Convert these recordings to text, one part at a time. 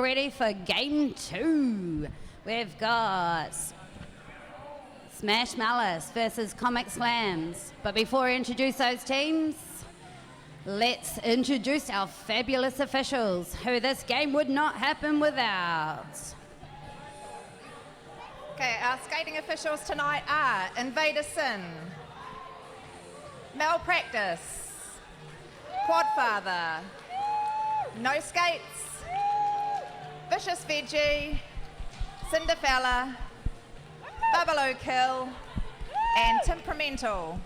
Ready for game 2. We've got Smash Malice versus Comic Slams. But before I introduce those teams, let's introduce our fabulous officials, who this game would not happen without. Okay, our skating officials tonight are Invader Sin, Malpractice, Quadfather, No Skates, Vicious Veggie, Cinderfella, Bubbaloo Kill, and Temperamental.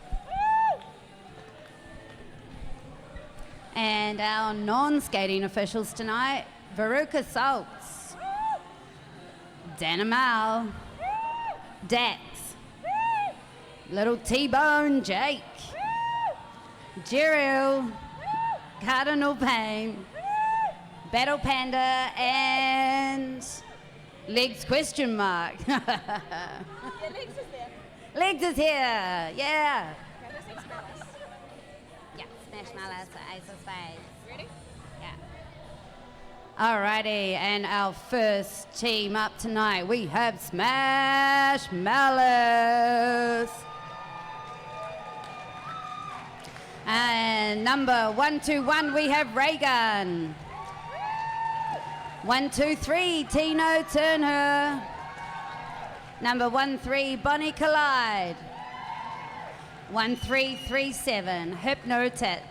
And our non-skating officials tonight, Veruca Saltz, Dana Mal, Dax, Little T-Bone Jake, Jeriel, Cardinal Payne, Battle Panda, and Legs question mark. Yeah, Legs is there. Legs is here, yeah. Okay, this is Malice. Yeah, Smash Malice, Ace of Spades. Ready? Yeah. Alrighty, and our first team up tonight, we have Smash Malice. And number 121, we have Raygun. 123, Tino Turner. Number 13, Bonnie Collide. 1337, Hypnotits.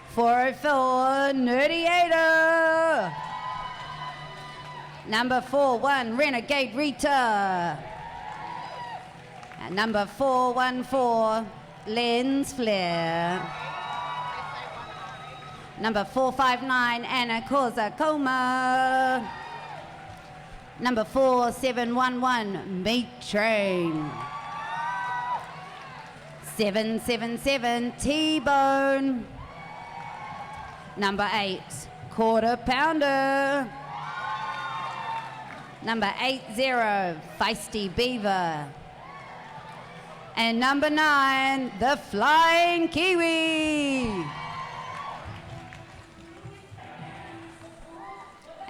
404, Nerdiator. Number 41, Renegade Richter. And number 414, Lens Flare. Number 459, Anna Corza Coma. Number 4711, Meat Train. 777, T-Bone. Number 8, Quarter Pounder. Number 80, Feisty Beaver. And number 9, the Flying Kiwi.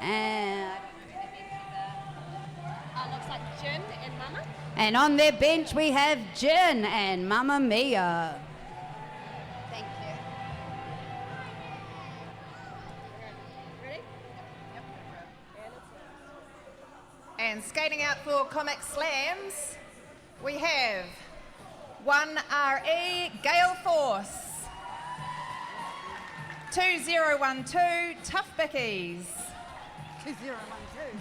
And Looks like Jin and Mama. And on their bench we have Jin and Mamma Mia. Thank you. Ready? Yep. And skating out for Comic Slams, we have 1RE Gale Force, 2012 Tough Bickies, 2012.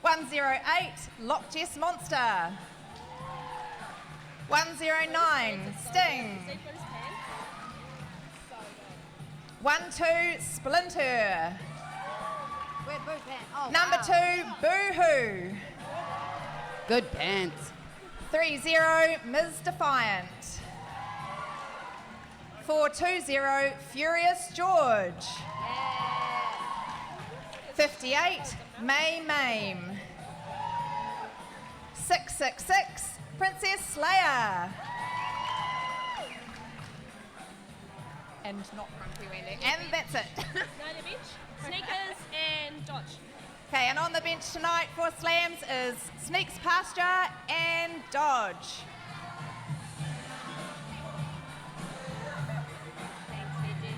108 Loch Jess Monster, 109 Sting, See for his pants. So 12 Splinter, Where'd Boo Pants? Oh, number wow. 2 Boohoo, Good pants. 30 Ms. Defiant, 420 Furious George, 58 May Mame, 666 Princess Slayer, and not Grumpy Wendy, and that's it. no, the bench. Sneakers and Dodge. Okay, and on the bench tonight for Slams is Sneaks Pasture and Dodge. Thanks, Veggie.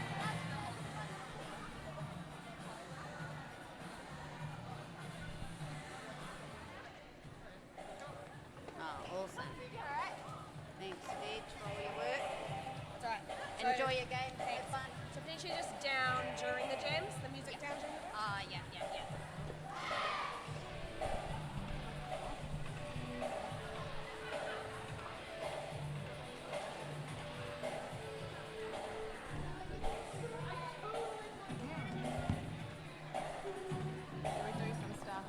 Oh, awesome. Thanks, Veg, for all your work. It's alright. Enjoy your game. Have fun. So potentially just down during the jams, the music down during the Yeah. We do some stuff.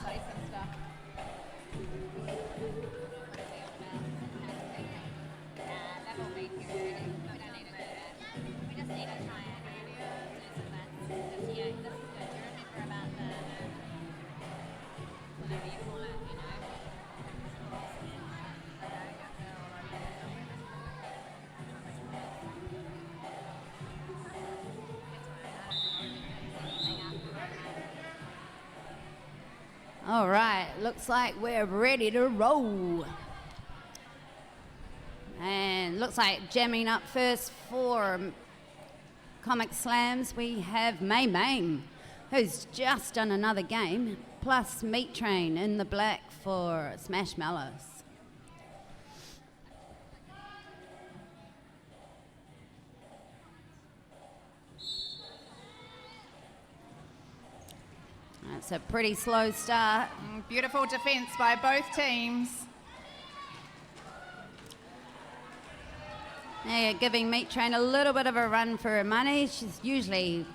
Say some stuff. That will be good. We don't need to do that. We just need to try and do some All right, looks like we're ready to roll. And looks like jamming up first for Comic Slams, we have May, who's just done another game, plus Meat Train in the black for Smash Malice. It's a pretty slow start. Beautiful defence by both teams. Yeah, giving Meat Train a little bit of a run for her money. She usually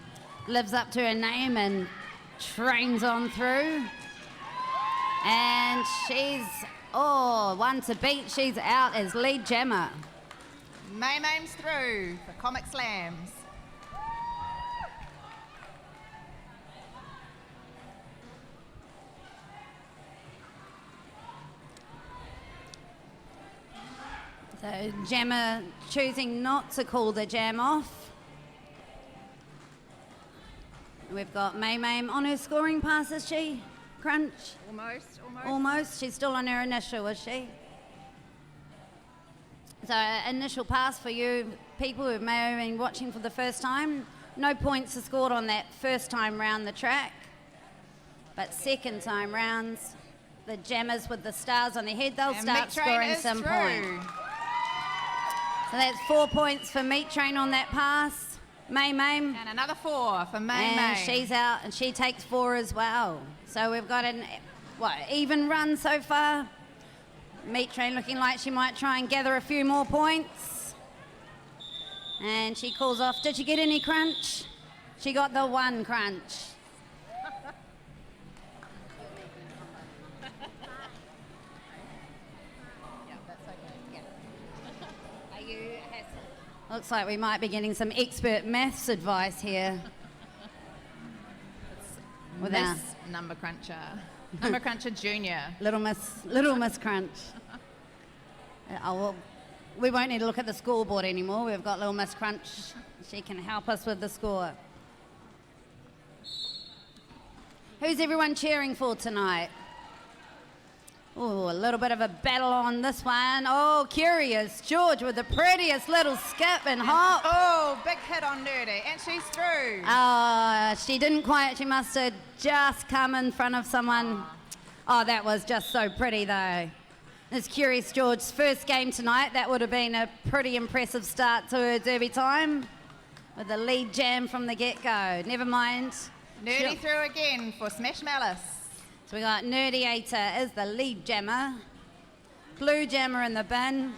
lives up to her name and trains on through. And she's, one to beat. She's out as lead jammer. May's through for Comic Slams. So jammer choosing not to call the jam off. We've got May on her scoring pass, is she? Crunch? Almost. She's still on her initial, is she? So initial pass for you people who may have been watching for the first time. No points are scored on that first time round the track. But second time rounds, the jammers with the stars on their head, they'll start scoring some points. So that's 4 points for Meat Train on that pass. May. And another 4 for May. And she's out and she takes 4 as well. So we've got an even run so far. Meat Train looking like she might try and gather a few more points. And she calls off, did she get any crunch? She got the 1 crunch. Looks like we might be getting some expert maths advice here. With this number cruncher. Number cruncher junior. Little Miss Crunch. We won't need to look at the scoreboard anymore. We've got Little Miss Crunch. She can help us with the score. Who's everyone cheering for tonight? Oh, a little bit of a battle on this one. Oh, Curious George with the prettiest little skip and hop. Oh, big hit on Nerdy, and she's through. She didn't quite. She must have just come in front of someone. Oh, that was just so pretty, though. It's Curious George's first game tonight. That would have been a pretty impressive start to her derby time with the lead jam from the get-go. Never mind. Nerdy through again for Smash Malice. So we got Nerdiator as the lead jammer. Blue jammer in the bin.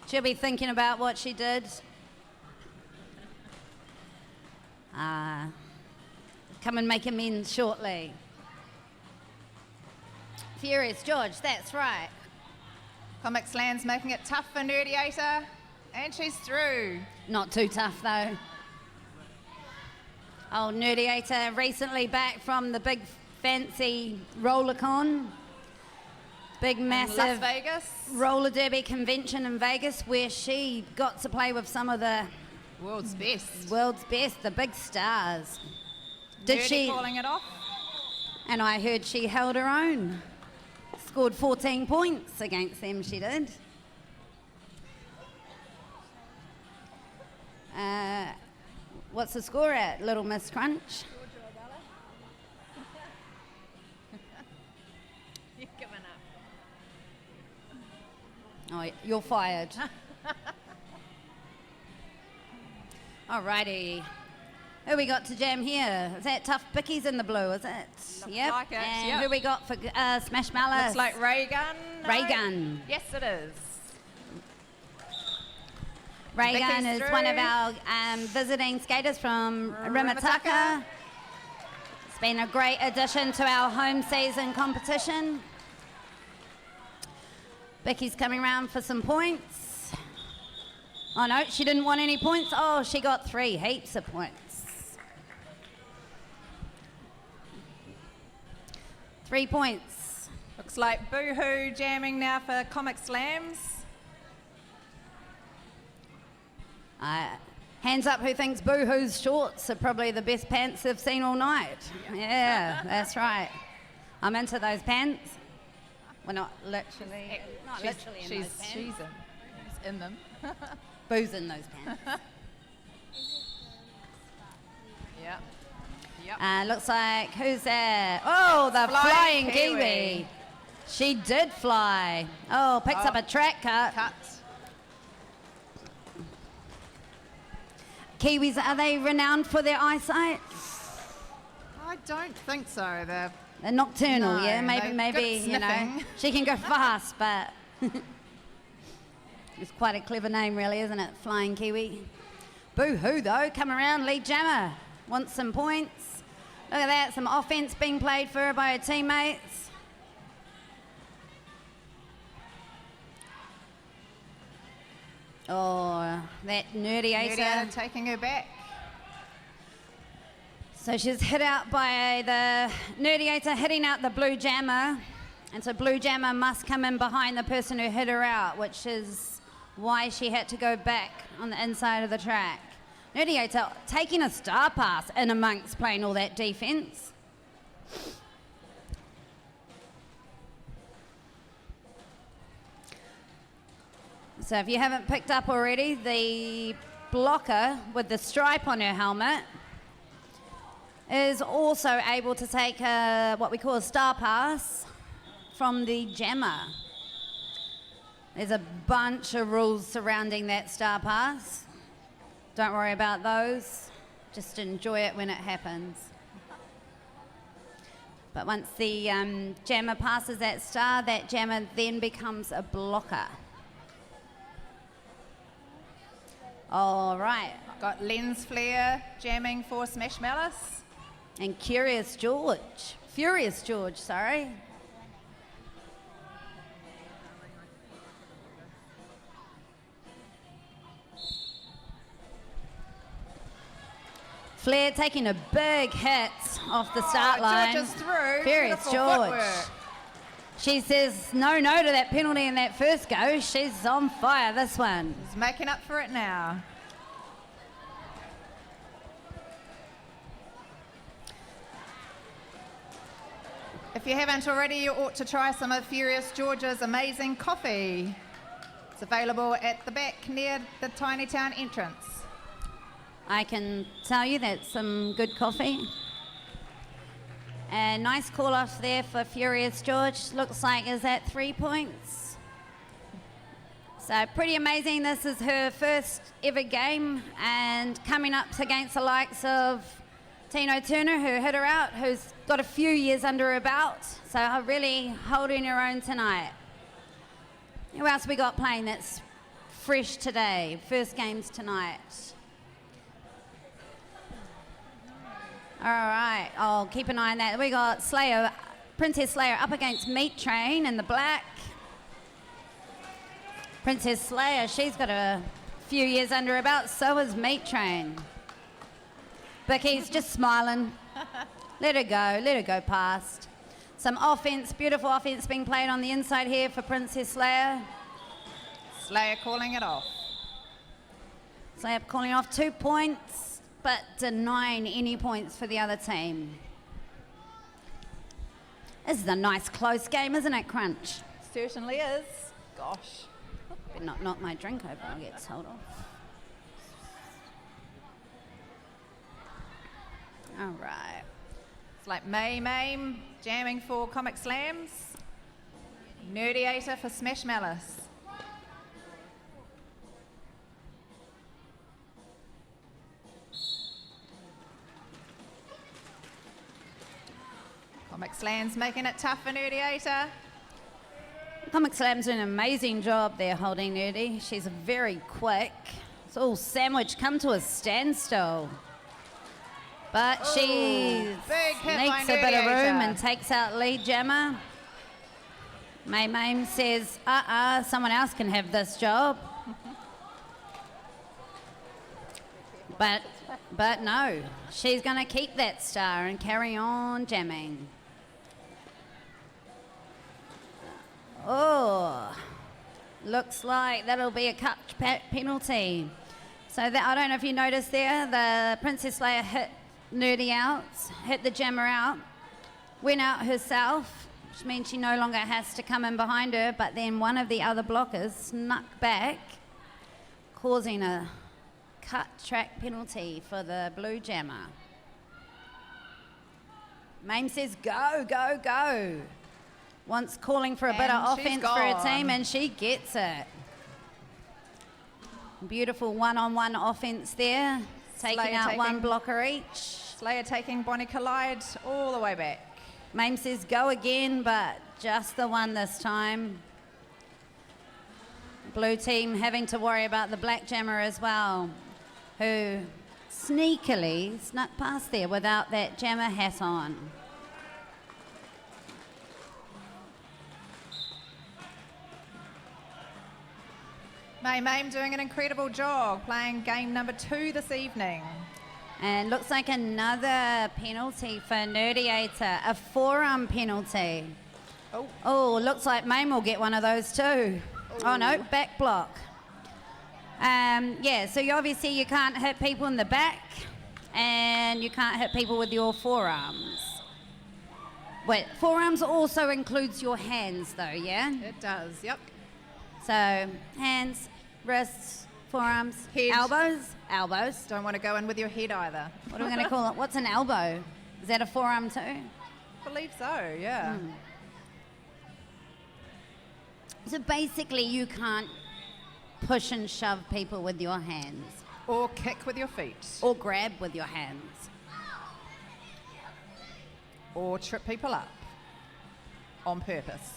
She'll be thinking about what she did. Come and make amends shortly. Furious George, that's right. Comic Slams making it tough for Nerdiator, and she's through. Not too tough though. Oh, Nerdiator recently back from the big fancy RollerCon, big massive Las Vegas roller derby convention in Vegas, where she got to play with some of the world's best, the big stars. Did she calling it off? And I heard she held her own, scored 14 points against them. She did. What's the score at, Little Miss Crunch? Oh, you're fired. Alrighty. Who we got to jam here? Is that Tough Bickies in the blue, is it? Yep. Like it. And yep. Who we got for Smash Malice? Looks like Raygun. Raygun. Yes, it is. Raygun is one of our visiting skaters from Rimataka. It's been a great addition to our home season competition. Becky's coming around for some points. Oh no, she didn't want any points. Oh, she got 3 heaps of points. 3 points. Looks like Boohoo jamming now for Comic Slams. Hands up who thinks Boohoo's shorts are probably the best pants they've seen all night. Yeah, that's right. I'm into those pants. Well, not literally. Not literally in those pants. She's in them. Boo's in those pants. Yep. Looks like, who's there? Oh, the flying Kiwi. She did fly. Oh, picks up a track cut. Kiwis, are they renowned for their eyesight? I don't think so. They're Nocturnal, No, yeah. they're Maybe, good you know, sniffing. she can go fast, but it's quite a clever name, really, isn't it? Flying Kiwi. Boo-hoo, though. Come around, lead jammer. Wants some points. Look at that, some offense being played for her by her teammates. Oh, that nerdiator. Nerdiator taking her back. So she's hit out by the nerdiator, hitting out the blue jammer. And so blue jammer must come in behind the person who hit her out, which is why she had to go back on the inside of the track. Nerdiator taking a star pass in amongst playing all that defense. So if you haven't picked up already, the blocker with the stripe on her helmet is also able to take what we call a star pass from the jammer. There's a bunch of rules surrounding that star pass. Don't worry about those. Just enjoy it when it happens. But once the jammer passes that star, that jammer then becomes a blocker. All right. Got Lens Flare jamming for Smash Malice. And Furious George, sorry. Flair taking a big hit off the start line. George is through. Furious Beautiful George. footwork. She says no to that penalty in that first go. She's on fire this one. He's making up for it now. If you haven't already, you ought to try some of Furious George's amazing coffee. It's available at the back near the Tiny Town entrance. I can tell you that's some good coffee. And nice call off there for Furious George. Looks like, is that 3 points? So pretty amazing. This is her first ever game, and coming up against the likes of Tino Turner, who hit her out, who's got a few years under her belt. So really holding her own tonight. Who else we got playing that's fresh today? First games tonight. All right, I'll keep an eye on that. We got Slayer, Princess Slayer up against Meat Train in the black. Princess Slayer, she's got a few years under her belt, so is Meat Train. Vicky's just smiling. Let her go past. Some offense, beautiful offense being played on the inside here for Princess Slayer. Slayer calling it off. Slayer calling off 2 points, but denying any points for the other team. This is a nice close game, isn't it, Crunch? Certainly is. Gosh. Better not knock my drink over, I'll get told off. All right. It's like May jamming for Comic Slams. Nerdiator for Smash Malice. Comic Slams making it tough for Nerdiator. Comic Slam's doing an amazing job there holding Nerdy. She's very quick. It's all sandwich come to a standstill. But she big hit by sneaks a bit of room Nerdiator. and takes out lead jammer. May says, someone else can have this job. But no, she's going to keep that star and carry on jamming. Oh, looks like that'll be a cut penalty. So that, I don't know if you noticed there, the Princess Leia hit Nerdy out, hit the jammer out. went out herself, which means she no longer has to come in behind her, but then one of the other blockers snuck back, causing a cut track penalty for the blue jammer. Mame says, go, go, go. Once calling for a bit of offense for her team, and she gets it. Beautiful one-on-one offense there, taking out one blocker each. Slayer taking Bonnie Collide all the way back. Mame says go again, but just the one this time. Blue team having to worry about the black jammer as well, who sneakily snuck past there without that jammer hat on. Mame doing an incredible job playing game number 2 this evening. And looks like another penalty for Nerdiator, a forearm penalty. Oh, looks like Mame will get one of those too. Oh no, back block. Yeah, so obviously you can't hit people in the back and you can't hit people with your forearms. Wait, forearms also includes your hands though, yeah? It does, yep. So hands, wrists, forearms, Head. elbows. Don't want to go in with your head either. What are we going to call it? What's an elbow? Is that a forearm too? I believe so, yeah. So basically you can't push and shove people with your hands. Or kick with your feet. Or grab with your hands. Or trip people up on purpose.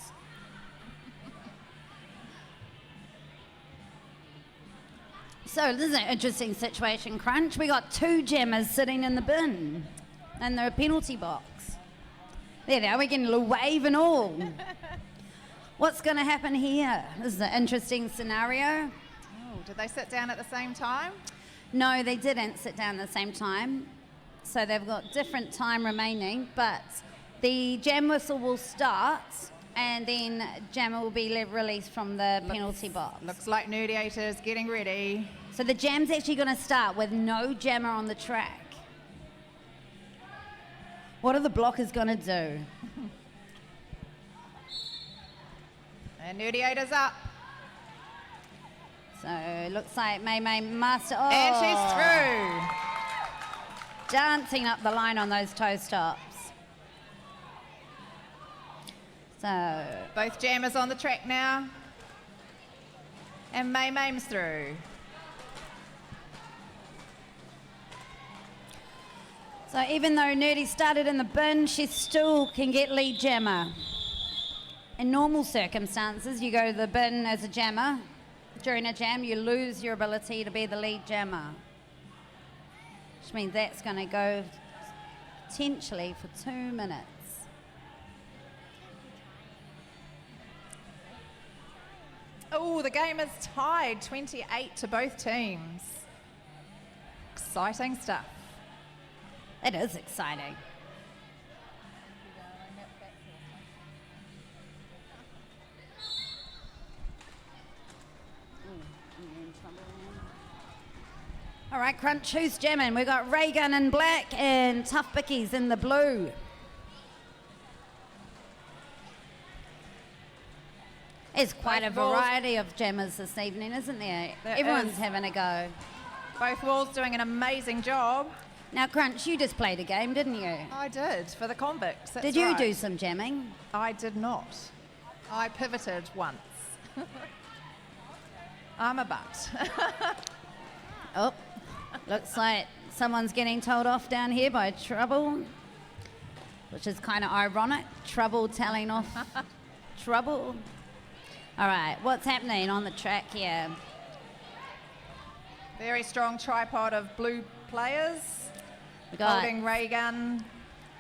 So this is an interesting situation, Crunch. We got 2 jammers sitting in the bin in the penalty box. There they are, we're getting a little wave and all. What's going to happen here? This is an interesting scenario. Oh, did they sit down at the same time? No, they didn't sit down at the same time. So they've got different time remaining, but the jam whistle will start and then jammer will be released from the penalty box. Looks like Nerdiator's getting ready. So the jam's actually going to start with no jammer on the track. What are the blockers going to do? And Nerdiator's up. So it looks like Mame Master. Oh, And she's through. Dancing up the line on those toe stops. So Both jammers on the track now. And Mame's through. So even though Nerdy started in the bin, she still can get lead jammer. In normal circumstances, you go to the bin as a jammer. During a jam, you lose your ability to be the lead jammer. Which means that's going to go potentially for 2 minutes. Oh, the game is tied 28 to both teams. Exciting stuff. It is exciting. All right, Crunch, who's jamming? We've got Ray Gun in black and Tough Bickies in the blue. There's quite a variety of jammers this evening, isn't there? Everyone's having a go. Both walls doing an amazing job. Now, Crunch, you just played a game, didn't you? I did, for the convicts. That's Did you right. do some jamming? I did not. I pivoted once. I'm a butt. Oh, looks like someone's getting told off down here by Trouble, which is kind of ironic. Trouble telling off Trouble. All right, what's happening on the track here? Very strong tripod of blue players. We got, holding Ray Gun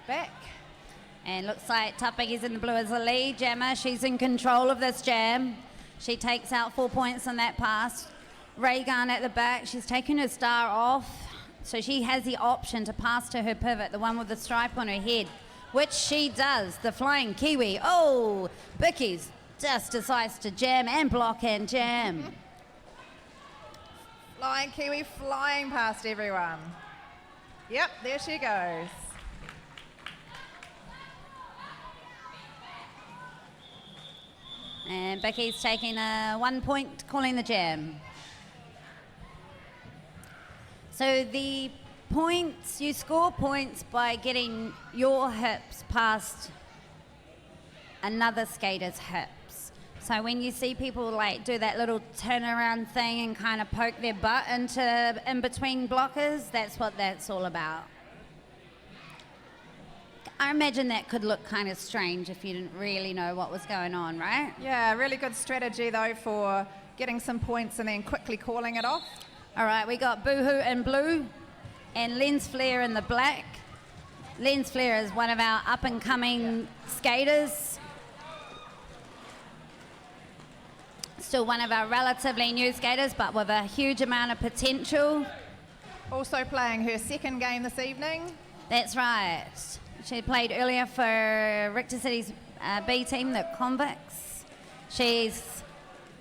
back. and looks like Tough Bickies in the blue is the lead jammer. She's in control of this jam. She takes out 4 points on that pass. Ray Gun at the back, she's taken her star off, so she has the option to pass to her pivot, the one with the stripe on her head, which she does. The flying Kiwi. Oh, Bickies just decides to jam and block and jam. Flying Kiwi flying past everyone. Yep, there she goes. And Becky's taking a 1 point, calling the jam. So the points, you score points by getting your hips past another skater's hips. So when you see people like do that little turnaround thing and kind of poke their butt into in between blockers, that's what that's all about. I imagine that could look kind of strange if you didn't really know what was going on, right? Yeah, really good strategy though for getting some points and then quickly calling it off. All right, we got Boohoo in blue and Lens Flare in the black. Lens Flare is one of our up-and-coming skaters. Still one of our relatively new skaters, but with a huge amount of potential. Also playing her second game this evening. That's right. She played earlier for Richter City's B team, the Convicts. She's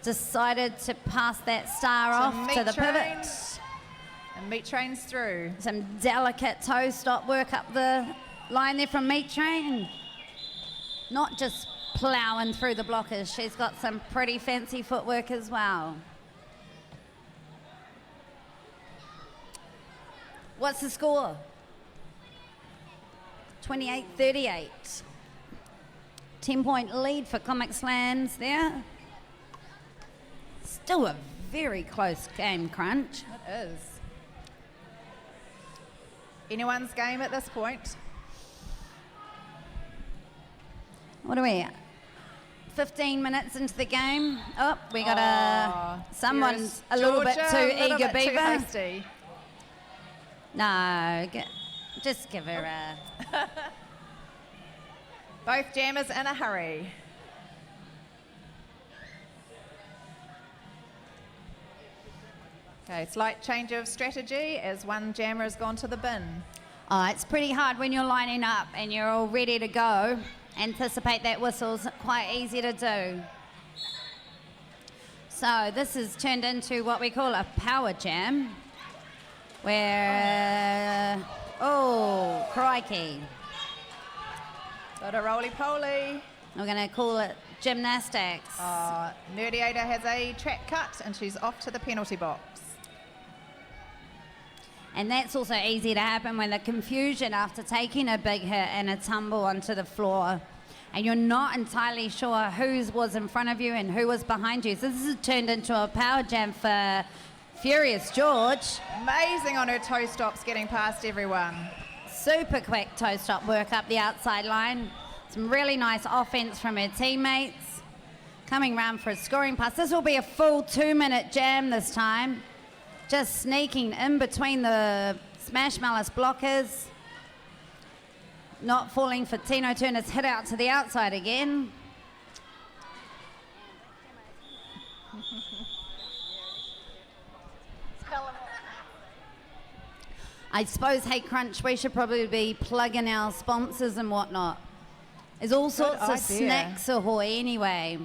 decided to pass that star off to the pivot. And Meat Train's through. Some delicate toe stop work up the line there from Meat Train. Not just ploughing through the blockers. She's got some pretty fancy footwork as well. What's the score? 28-38. 10-point lead for Comic Slams there. Still a very close game, Crunch. It is. Anyone's game at this point. What are we at? 15 minutes into the game. Oh, we got someone's a little bit too eager, Beaver. No, just give her a... Both jammers in a hurry. Okay, slight change of strategy as one jammer has gone to the bin. Oh, it's pretty hard when you're lining up and you're all ready to go. Anticipate that whistle's quite easy to do. So this has turned into what we call a power jam, where, oh, crikey. Got a roly-poly. We're going to call it gymnastics. Nerdiator has a track cut and she's off to the penalty box. And that's also easy to happen when the confusion after taking a big hit and a tumble onto the floor and you're not entirely sure who was in front of you and who was behind you. So this has turned into a power jam for Furious George. Amazing on her toe stops getting past everyone. Super quick toe stop work up the outside line. Some really nice offense from her teammates. Coming round for a scoring pass. This will be a full 2-minute jam this time. Just sneaking in between the Smash Malice blockers. Not falling for Tino Turner's hit out to the outside again. I suppose, hey Crunch, we should probably be plugging our sponsors and whatnot. There's all sorts of snacks ahoy anyway.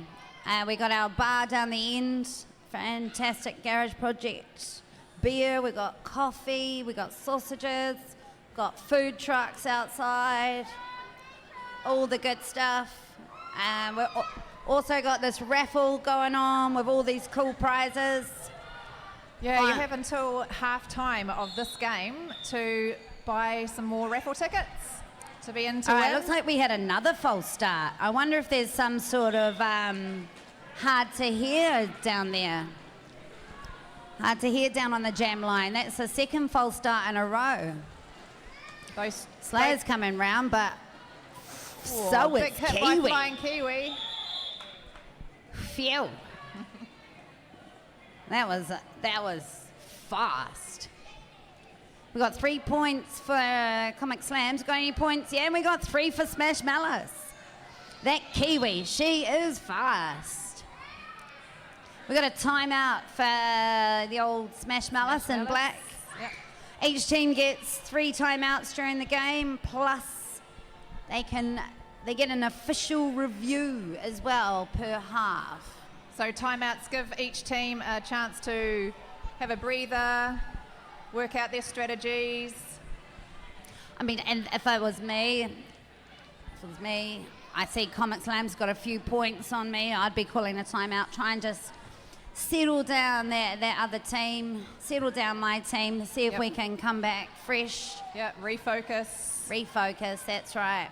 We got our bar down the end, fantastic garage project. Beer, we got coffee, we got sausages, got food trucks outside, all the good stuff. And we've also got this raffle going on with all these cool prizes. Yeah, you have until half time of this game to buy some more raffle tickets to be in to win. It looks like we had another false start. I wonder if there's some sort of hard to hear down there. Hard to hear down on the jam line. That's the second false start in a row. Slayer's coming round, but so is big hit Kiwi. by Flying Kiwi. Phew. That was fast. We got 3 points for Comic Slams. Got any points? Yeah, and we got 3 for Smash Malice. That Kiwi, she is fast. We got a timeout for the old Smash Malice in black. Yep. Each team gets 3 timeouts during the game, plus they get an official review as well per half. So timeouts give each team a chance to have a breather, work out their strategies. I mean, and if it was me, I see Comic Slam's got a few points on me. I'd be calling a timeout. Try and just settle down that other team, settle down my team, see if we can come back fresh. Yeah, refocus. Refocus, that's right.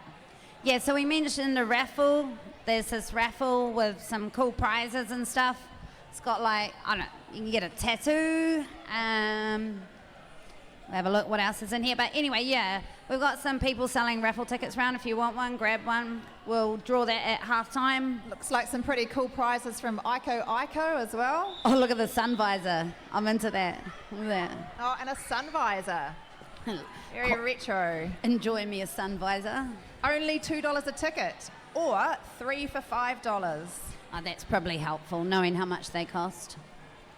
Yeah, so we mentioned the raffle. There's this raffle with some cool prizes and stuff. It's got like, I don't know, you can get a tattoo. We'll have a look what else is in here. But anyway, yeah, we've got some people selling raffle tickets around. If you want one, grab one. We'll draw that at halftime. Looks like some pretty cool prizes from Ico as well. Oh, look at the sun visor. I'm into that. Look at that. Oh, and a sun visor. Very retro. Enjoy me a sun visor. Only $2 a ticket, or 3 for $5. Oh, that's probably helpful, knowing how much they cost.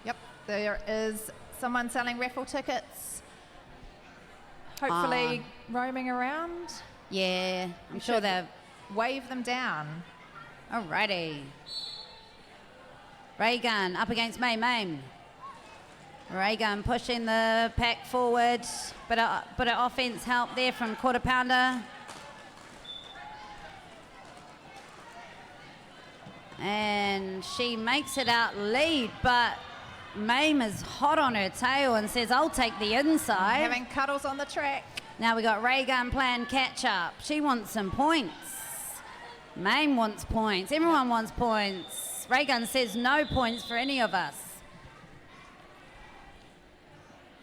Yep, there is someone selling raffle tickets. Hopefully roaming around. Yeah, I'm sure they've... Wave them down. Alrighty. Reagan up against Maim. Reagan pushing the pack forward. Bit of offense help there from Quarter Pounder. And she makes it out lead, but Maim is hot on her tail and says, I'll take the inside. Having cuddles on the track. Now we got Reagan playing catch up. She wants some points. Maim wants points. Everyone wants points. Reagan says no points for any of us.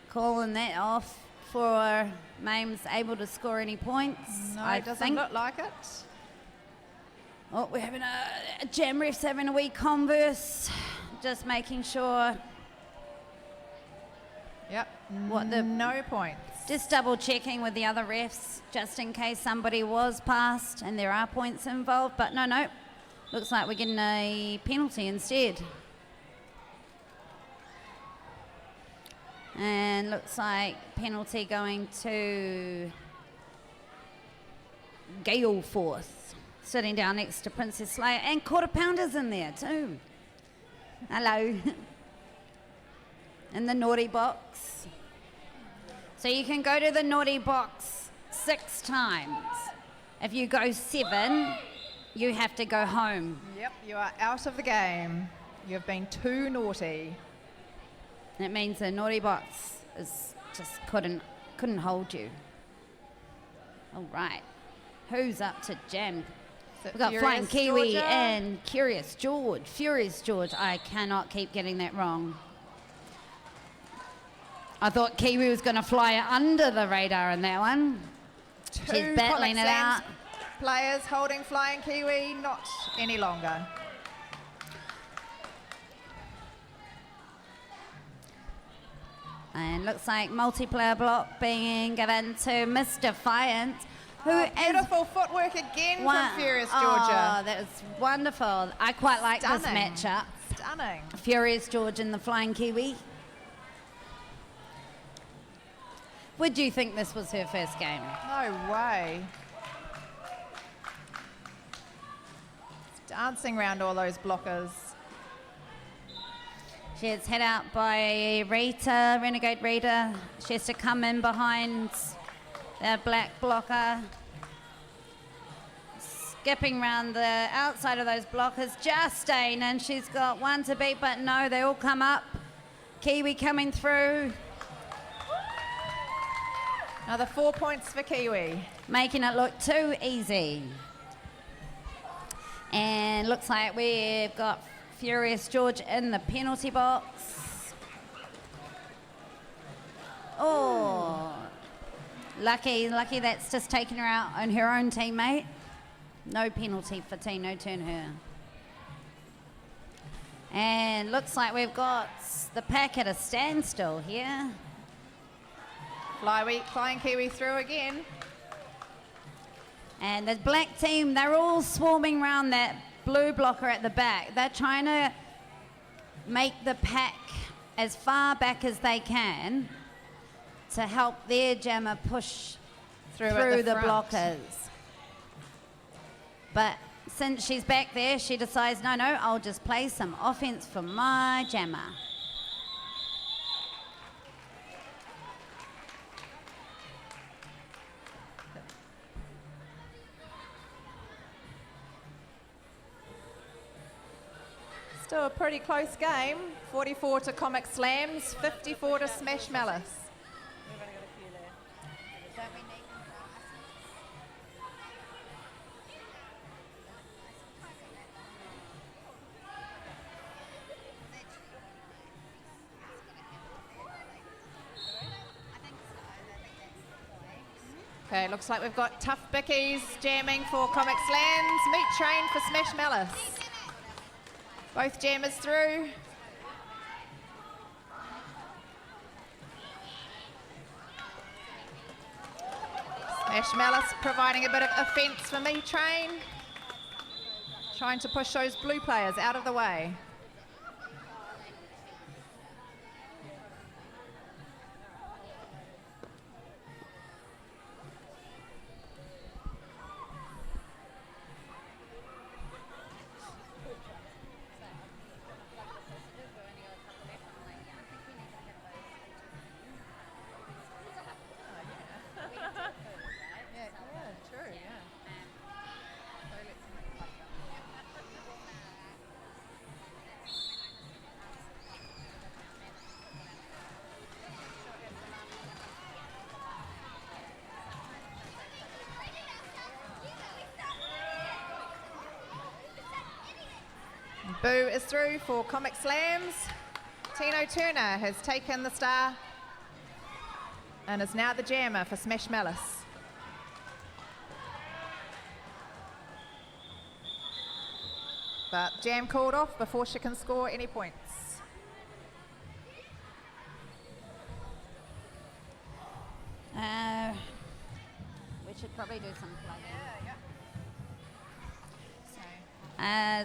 Calling that off for Maim's able to score any points. No, it doesn't look like it. Oh, we're having a jam ref's having a wee converse. Just making sure. Yep. What no points. Just double checking with the other refs, just in case somebody was passed and there are points involved. But no. Looks like we're getting a penalty instead. And looks like penalty going to Gale Forth, sitting down next to Princess Slayer. And Quarter Pounder's in there too. Hello. In the naughty box. So you can go to the naughty box 6 times. If you go 7, you have to go home. Yep, you are out of the game. You've been too naughty. That means the naughty box is just couldn't hold you. All right. Who's up to jam? We've got Furious Flying Kiwi Georgia? and Furious George. I cannot keep getting that wrong. I thought Kiwi was going to fly under the radar in that one. She's battling it out. Players holding Flying Kiwi, not any longer. And looks like multiplayer block being given to Miss Defiant. Beautiful footwork again from Furious Oh, Georgia. that was wonderful. I quite like this Stunning. matchup. Stunning. Furious George and the Flying Kiwi. Would you think this was her first game? No way. Dancing around all those blockers. She gets hit out by Rita, Renegade Rita. She has to come in behind the black blocker. Skipping around the outside of those blockers. Justine, and she's got one to beat, but no, they all come up. Kiwi coming through. Another 4 points for Kiwi. Making it look too easy. And looks like we've got Furious George in the penalty box. Oh, lucky that's just taken her out on her own teammate. No penalty for Tino Turner. And looks like we've got the pack at a standstill here. Flying Kiwi through again. And the black team, they're all swarming around that blue blocker at the back. They're trying to make the pack as far back as they can to help their jammer push through the blockers. But since she's back there, she decides, no, I'll just play some offense for my jammer. Still a pretty close game. 44 to Comic Slams, 54 to Smash Malice. We've only got a few there. Okay, looks like we've got Tough Bickies jamming for Comic Slams, Meat Train for Smash Malice. Both jammers through. Smash Malice providing a bit of offence for Meat Train. Trying to push those blue players out of the way. Boo is through for Comic Slams. Tino Turner has taken the star and is now the jammer for Smash Malice. But jam called off before she can score any points. We should probably do some plugging.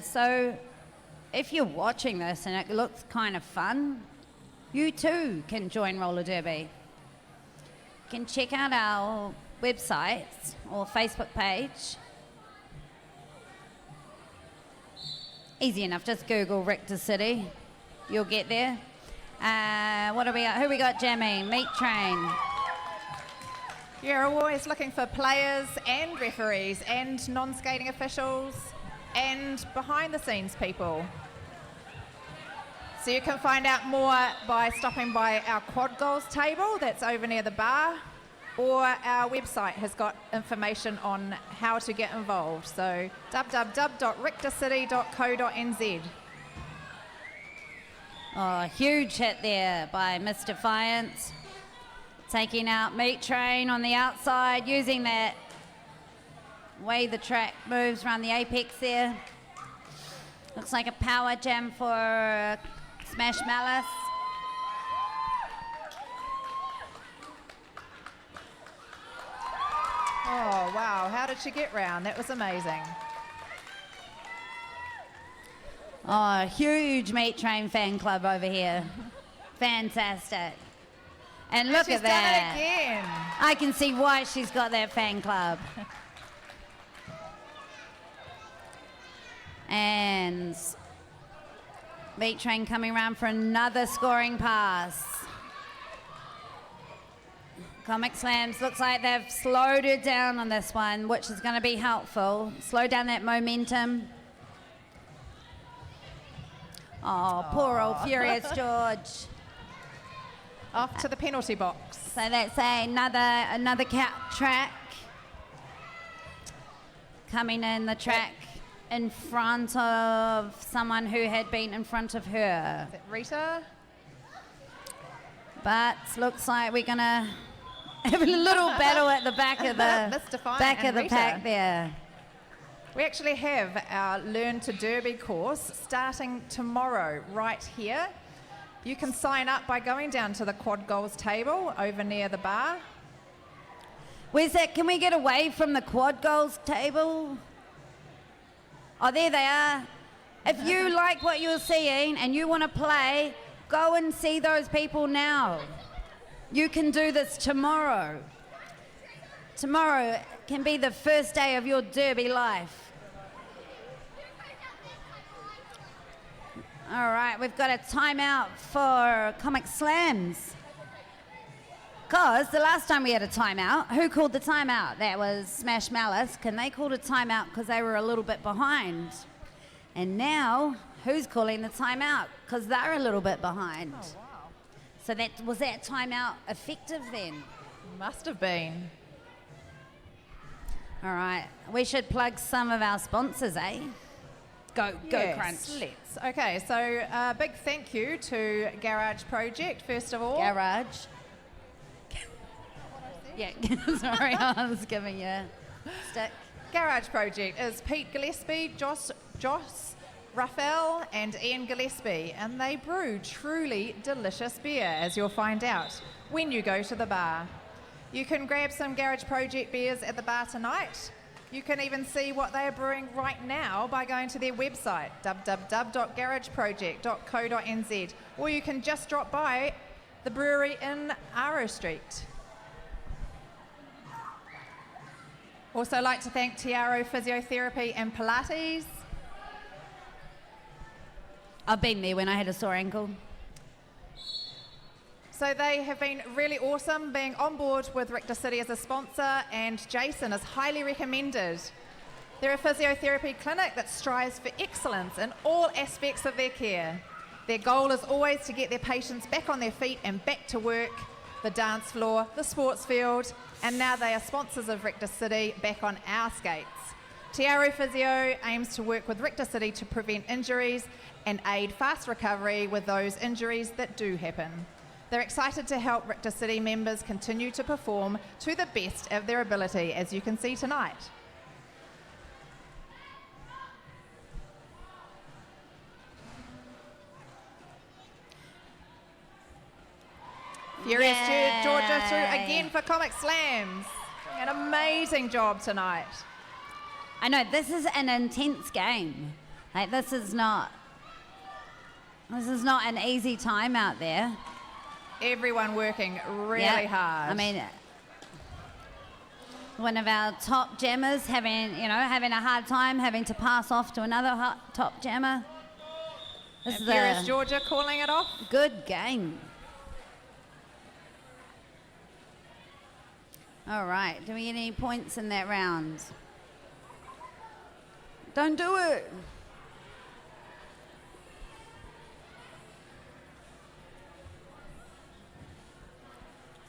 So if you're watching this and it looks kind of fun, you too can join roller derby. You can check out our website or Facebook page. Easy enough, just Google Richter City. You'll get there. What do we got? Who we got jamming? Meat Train. You're always looking for players and referees and non-skating officials and behind-the-scenes people. So you can find out more by stopping by our quad goals table that's over near the bar, or our website has got information on how to get involved. So www.richtercity.co.nz. Oh, huge hit there by Miss Defiance. Taking out Meat Train on the outside, using that way the track moves around the apex there. Looks like a power jam for Smash Malice. Oh, wow. How did she get round? That was amazing. Oh, huge Meat Train fan club over here. Fantastic. And look at that. She's done it again. I can see why she's got that fan club. And Meat Train coming around for another scoring pass. Comic Slams looks like they've slowed it down on this one, which is going to be helpful. Slow down that momentum. Oh, poor old Furious George. Off to the penalty box. So that's another track. Coming in the track in front of someone who had been in front of her. Is it Rita? But looks like we're gonna have a little battle at the back of the pack there. We actually have our Learn to Derby course starting tomorrow right here. You can sign up by going down to the quad goals table over near the bar. Where's that? Can we get away from the quad goals table? Oh, there they are. If you like what you're seeing and you want to play, go and see those people now. You can do this tomorrow. Tomorrow can be the first day of your derby life. All right, we've got a timeout for Comic Slams. Because the last time we had a timeout, who called the timeout? That was Smash Malice. Can they called a timeout because they were a little bit behind? And now, who's calling the timeout? Because they're a little bit behind. Oh, wow. So was that timeout effective then? Must have been. All right. We should plug some of our sponsors, eh? Go Yes, Crunch. let's. Okay, so big thank you to Garage Project, first of all. Garage. Yeah, sorry, I was giving you a stick. Garage Project is Pete Gillespie, Joss Raphael and Ian Gillespie, and they brew truly delicious beer, as you'll find out when you go to the bar. You can grab some Garage Project beers at the bar tonight. You can even see what they are brewing right now by going to their website, www.garageproject.co.nz, or you can just drop by the brewery in Aro Street. Also like to thank Tiaro Physiotherapy and Pilates. I've been there when I had a sore ankle. So they have been really awesome being on board with Richter City as a sponsor, and Jason is highly recommended. They're a physiotherapy clinic that strives for excellence in all aspects of their care. Their goal is always to get their patients back on their feet and back to work, the dance floor, the sports field, and now they are sponsors of Richter City back on our skates. Tiaro Physio aims to work with Richter City to prevent injuries and aid fast recovery with those injuries that do happen. They're excited to help Richter City members continue to perform to the best of their ability, as you can see tonight. Furious Georgia through again for Comic Slams. Doing an amazing job tonight. I know, this is an intense game. Like, this is not an easy time out there. Everyone working really hard. I mean, one of our top jammers having a hard time, having to pass off to another top jammer. This is Furious a Georgia calling it off. good game. All right, do we get any points in that round? Don't do it.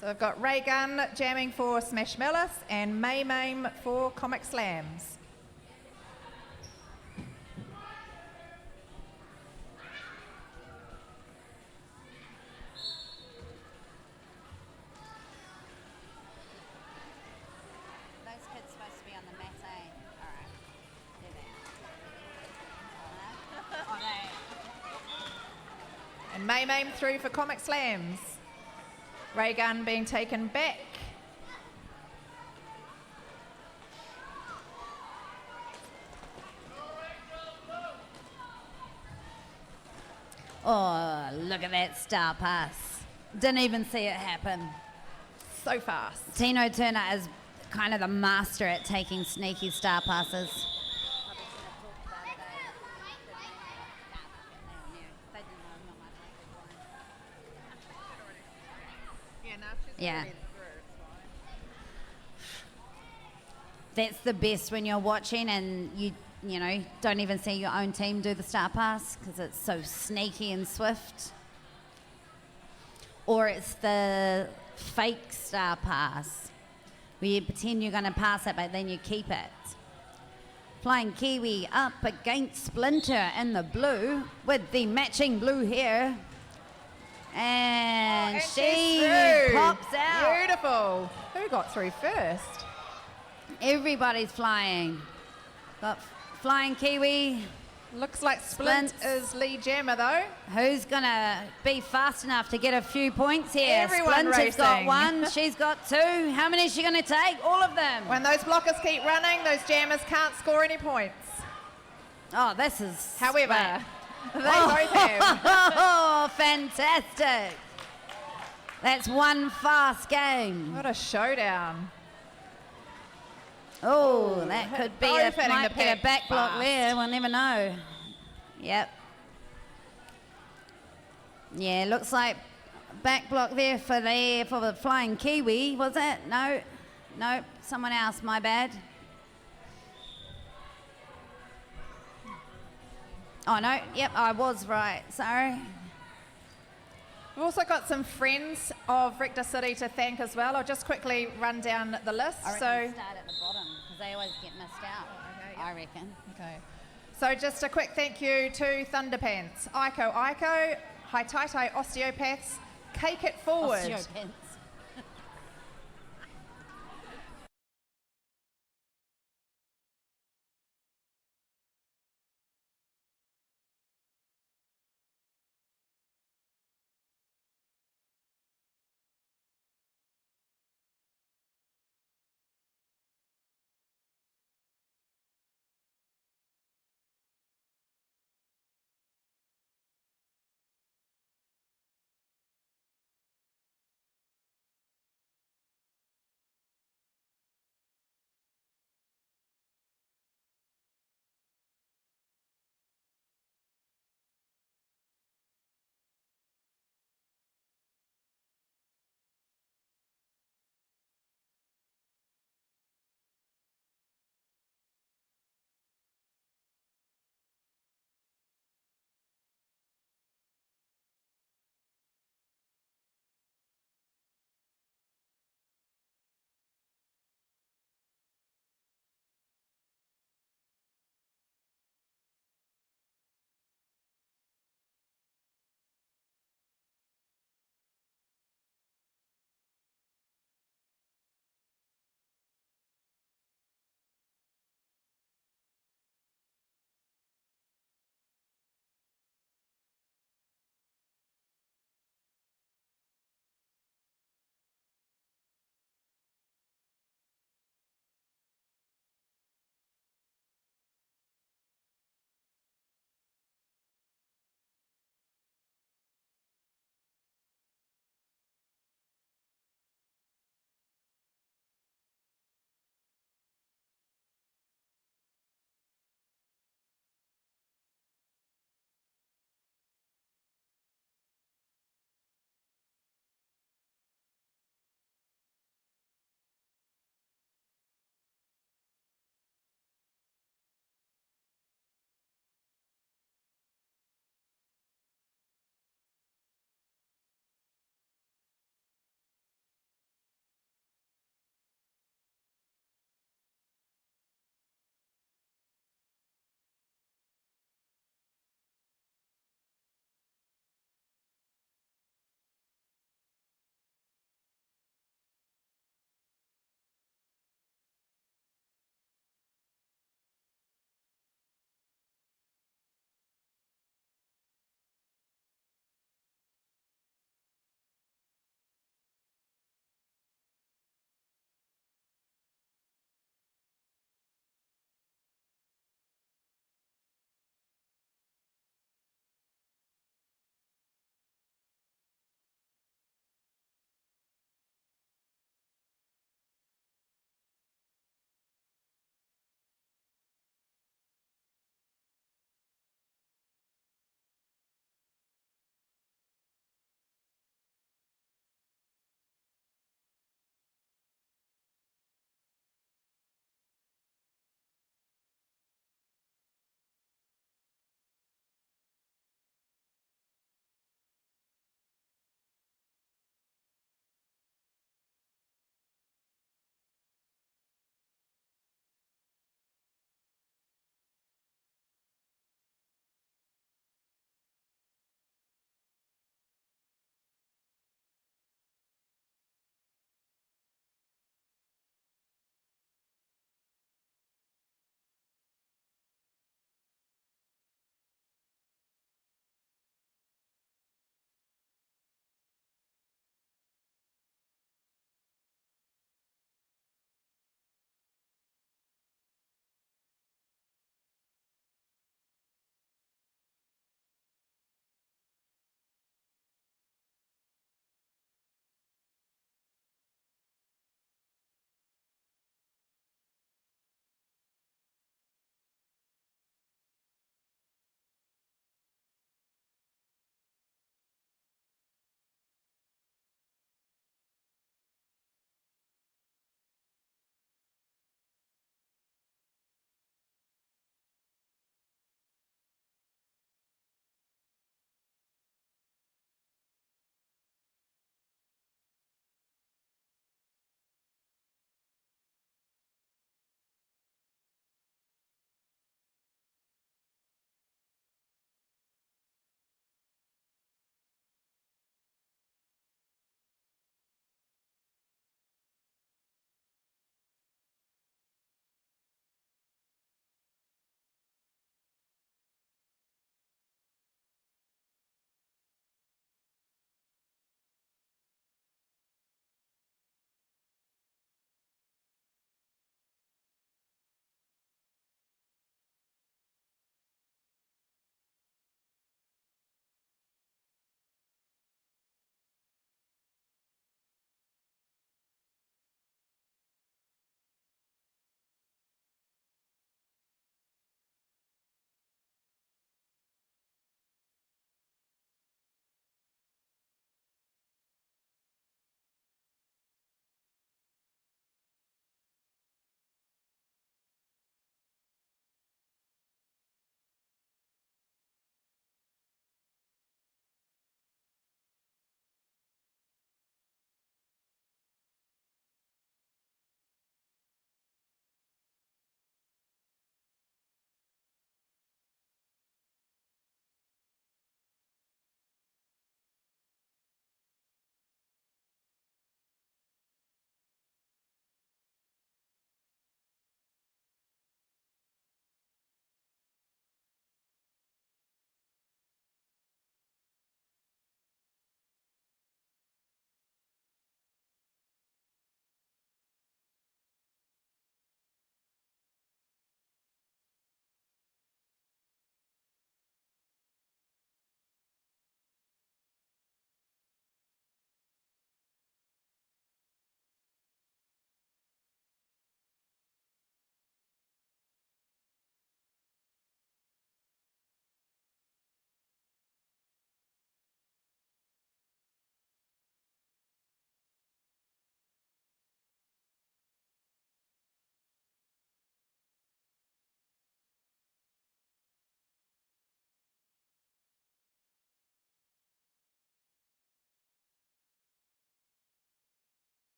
So I've got Ray Gunn jamming for Smash Malice and May Mame for Comic Slams. Those kids supposed to be on the mat, eh? All right. There they are. And May Mame through for Comic Slams. Ray Gunn being taken back. Oh, look at that star pass. Didn't even see it happen. So fast. Tino Turner is kind of the master at taking sneaky star passes. Yeah. That's the best when you're watching and you don't even see your own team do the star pass because it's so sneaky and swift. Or it's the fake star pass where you pretend you're going to pass it but then you keep it. Flying Kiwi up against Splinter in the blue with the matching blue hair. And she pops out. Beautiful. Who got through first? Everybody's flying. Got Flying Kiwi. Looks like Splint is lead jammer though. Who's going to be fast enough to get a few points here? Everyone Splint has got racing. one. She's got two. How many is she going to take? All of them. When those blockers keep running, those jammers can't score any points. Oh, this is... However, they both have. Oh, fantastic. That's one fast game. What a showdown. Oh, that could be both hitting might the get a pack back block fast. there. We'll never know. Yep. Yeah, looks like back block there for the Flying Kiwi. Was it? No, someone else. My bad. Oh, no, yep, I was right, sorry. We've also got some friends of Richter City to thank as well. I'll just quickly run down the list. I reckon start at the bottom, because they always get missed out, I reckon. Okay. So just a quick thank you to Thunderpants, Iko, Haitaitai Osteopaths, Cake It Forward. Osteopants.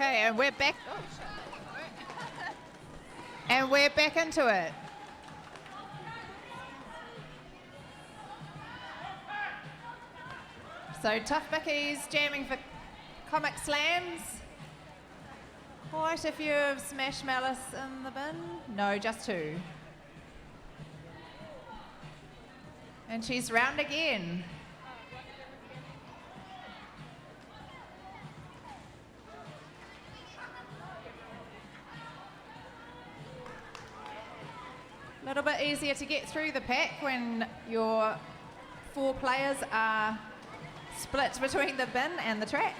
Okay, and we're back. And we're back into it. So Tough Bickies jamming for Comic Slams. Quite a few of Smash Malice in the bin. No, just 2. And she's round again. A little bit easier to get through the pack when your 4 players are split between the bin and the track.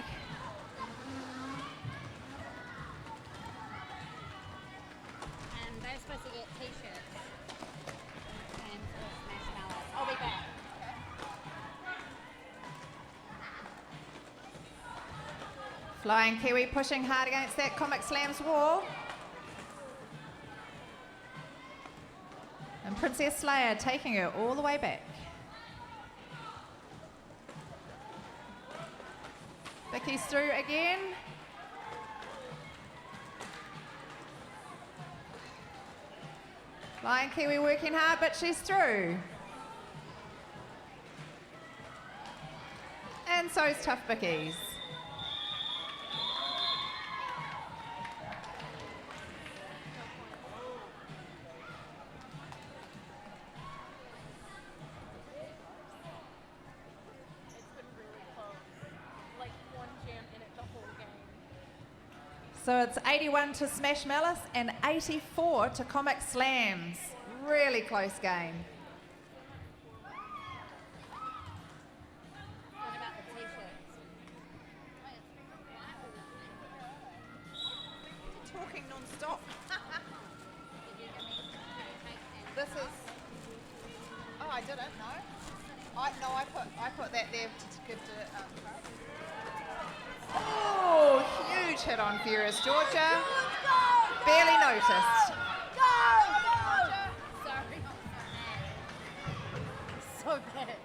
And they're supposed to get t-shirts. And Smash Malice. I'll be back. Flying Kiwi pushing hard against that Comic Slams wall. And Princess Slayer taking her all the way back. Vicky's through again. Flying Kiwi working hard, but she's through. And so's Tough Bickies. So it's 81 to Smash Malice and 84 to Comic Slams. Really close game. What about the t-shirts? Talking non-stop. This is. Oh, I didn't. No. I put that there to give to. Oh, huge hit on Furious Georgia. Barely noticed. Sorry. So bad.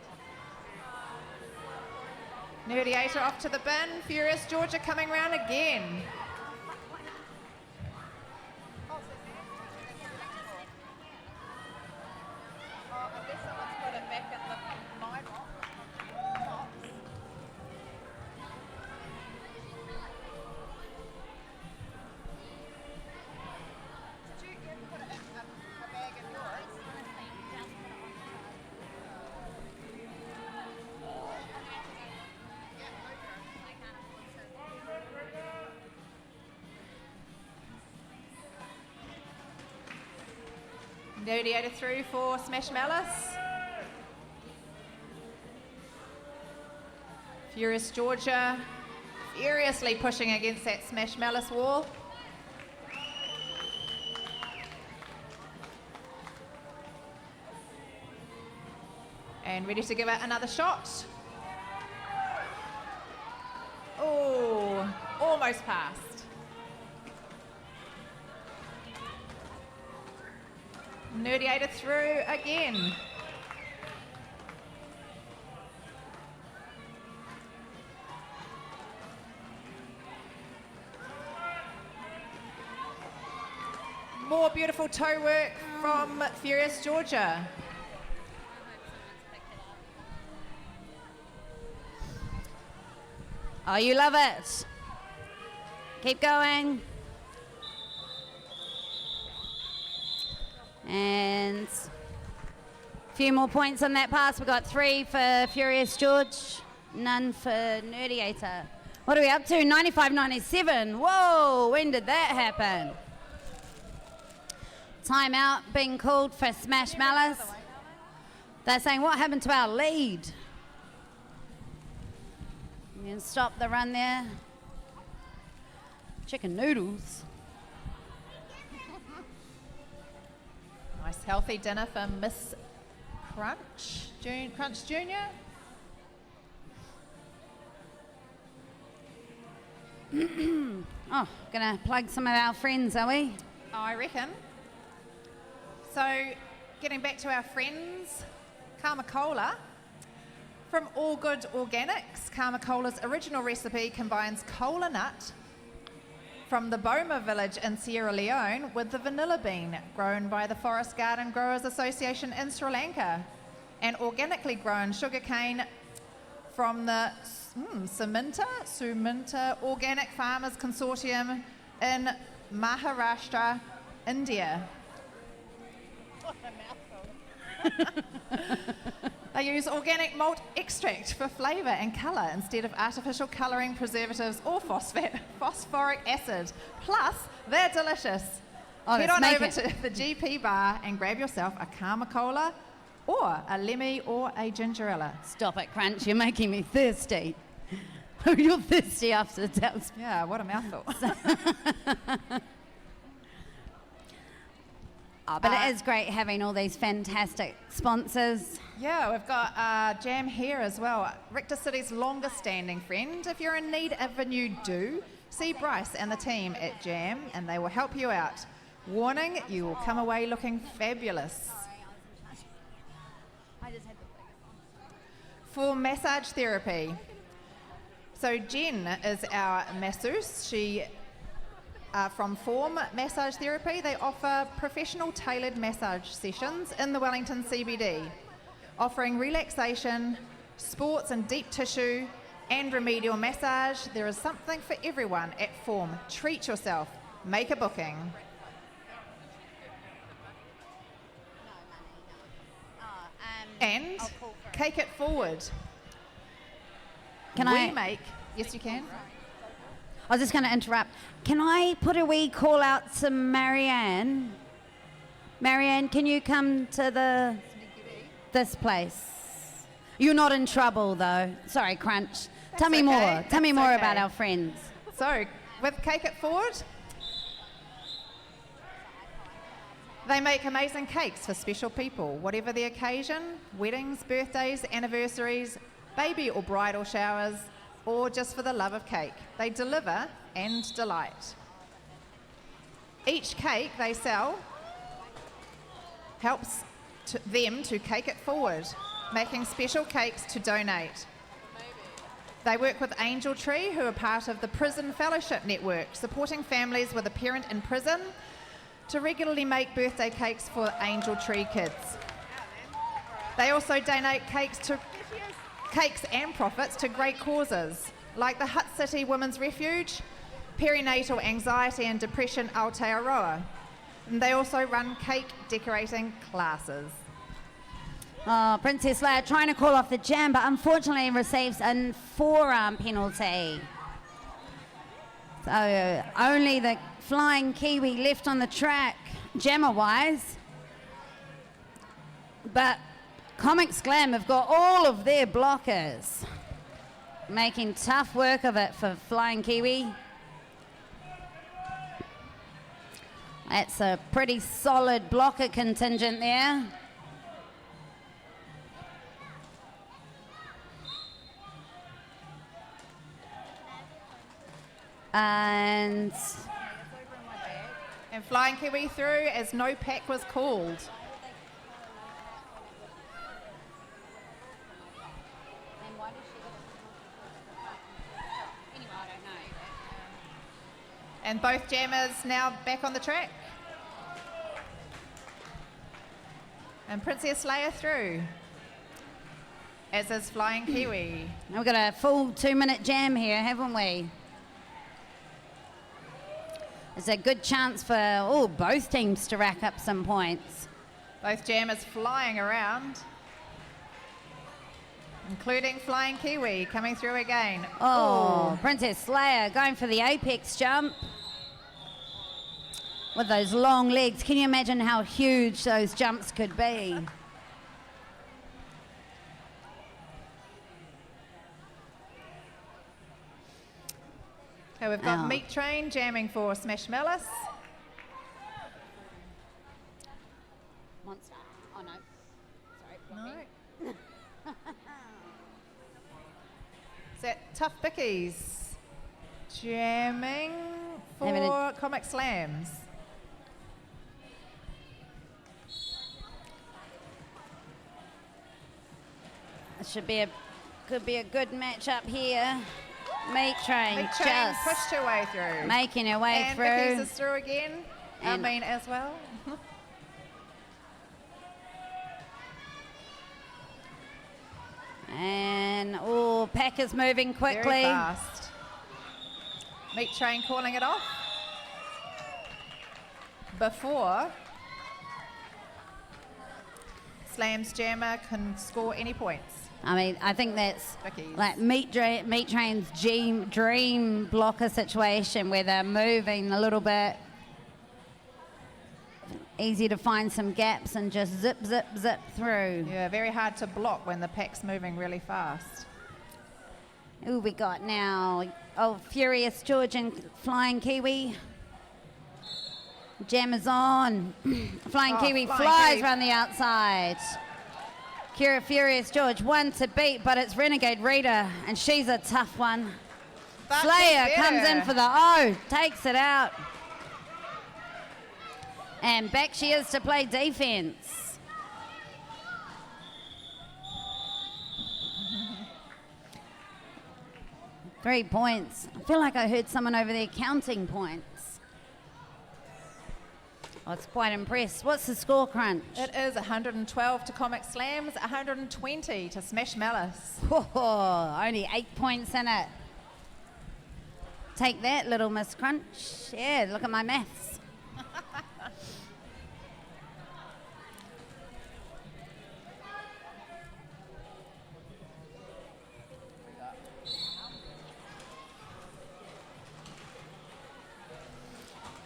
Nerdiator off to the bin. Furious Georgia coming round again. Nerdiator through for Smash Malice. Furious Georgia furiously pushing against that Smash Malice wall. And ready to give it another shot. Oh, almost passed. Nerdiator through again. More beautiful toe work from Furious Georgia. Oh, you love it. Keep going. And a few more points on that pass. We've got 3 for Furious George, none for Nerdiator. What are we up to? 95-97. Whoa, when did that happen? Timeout being called for Smash Malice. They're saying, what happened to our lead? You can stop the run there. Chicken noodles. Nice healthy dinner for Miss Crunch, Crunch Junior. Oh, gonna plug some of our friends, are we? I reckon. So, getting back to our friends, Karma Cola. From All Good Organics, Karma Cola's original recipe combines cola nut, from the Boma village in Sierra Leone with the vanilla bean grown by the Forest Garden Growers Association in Sri Lanka, and organically grown sugarcane from the Suminta Organic Farmers Consortium in Maharashtra, India. They use organic malt extract for flavour and colour instead of artificial colouring, preservatives or phosphoric acid. Plus, they're delicious. Head on over to the GP bar and grab yourself a Karma Cola or a Lemmy or a Gingerella. Stop it, Crunch. You're making me thirsty. You're thirsty after the tales. Yeah, what a mouthful. Oh, but it is great having all these fantastic sponsors. Yeah, we've got Jam here as well. Richter City's longest standing friend. If you're in need of a new do, see Bryce and the team at Jam and they will help you out. Warning, you will come away looking fabulous. For massage therapy. So Jen is our masseuse. She from Form Massage Therapy. They offer professional tailored massage sessions in the Wellington CBD, offering relaxation, sports and deep tissue, and remedial massage. There is something for everyone at Form. Treat yourself. Make a booking. And Cake It Forward. Yes, you can. I was just going to interrupt. Can I put a wee call out to Marianne? Marianne, can you come to this place? You're not in trouble, though. Sorry, Crunch. Tell me more. Tell me more about our friends. So, with Cake It Forward, they make amazing cakes for special people, whatever the occasion, weddings, birthdays, anniversaries, baby or bridal showers, or just for the love of cake. They deliver and delight. Each cake they sell helps them to cake it forward, making special cakes to donate. They work with Angel Tree, who are part of the Prison Fellowship Network, supporting families with a parent in prison to regularly make birthday cakes for Angel Tree kids. They also donate cakes and profits to great causes, like the Hutt City Women's Refuge, Perinatal Anxiety and Depression Aotearoa. And they also run cake decorating classes. Oh, Princess Leia trying to call off the jam, but unfortunately receives a forearm penalty. So only the Flying Kiwi left on the track, jammer-wise. But Comics Glam have got all of their blockers, making tough work of it for Flying Kiwi. That's a pretty solid blocker contingent there. And Flying Kiwi through as no pack was called. And both jammers now back on the track. And Princess Leia through, as is Flying Kiwi. We've got a full 2-minute jam here, haven't we? It's a good chance for both teams to rack up some points. Both jammers flying around, including Flying Kiwi coming through again. Oh, Princess Leia going for the apex jump with those long legs. Can you imagine how huge those jumps could be? Okay, we've got Meat Train jamming for Smash Malice. Monster. Oh, no. Sorry. No. Is that Tough Bickies jamming for Comic Slams? It could be a good matchup here. Meat Train Meat Train just pushed her way through. making her way And through. Vicky's is through again. And- As well. And, oh, Pack is moving quickly. Very fast. Meat Train calling it off. Before Slam's Jammer can score any points. I mean, I think that's Vicky's. like Meat Train's dream blocker situation where they're moving a little bit. Easy to find some gaps and just zip, zip, zip through. Yeah, very hard to block when the pack's moving really fast. Who we got now? Oh, Furious George and Flying Kiwi. Jam is on. Flying Kiwi Flying flies Kiwi. around the outside. Furious George, one to beat, but it's Renegade Rita, and she's a tough one. But Slayer she's comes better. in for the O, takes it out. And back she is to play defense. Three points. I feel like I heard someone over there counting points. I was quite impressed. What's the score crunch? It is 112 to Comic Slams, 120 to Smash Malice. Oh, only 8 points in it. Take that, little Miss Crunch. Yeah, look at my maths.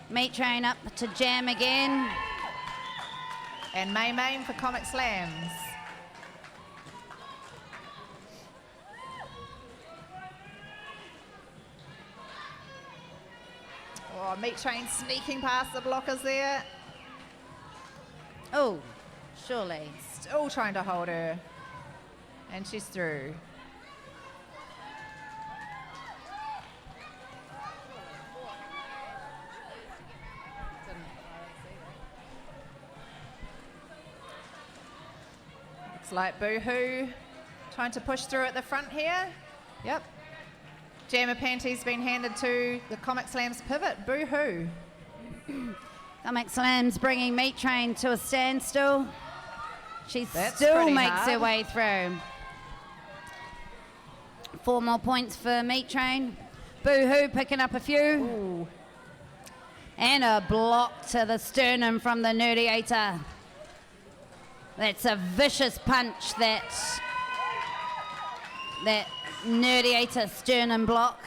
Meat Train up to Jam again. And Main for Comic Slams. Oh, Meat Train sneaking past the blockers there. Oh, surely. Still trying to hold her. And she's through. Looks like Boohoo trying to push through at the front here. Yep. Jammer Panty's been handed to the Comic Slams pivot. Boohoo. Comic Slam's bringing Meat Train to a standstill. She That's still pretty makes her hard. way through. 4 more points for Meat Train. Boohoo picking up a few. Ooh. And a block to the sternum from the Nerdiator. That's a vicious punch, that Nerdiator sternum block.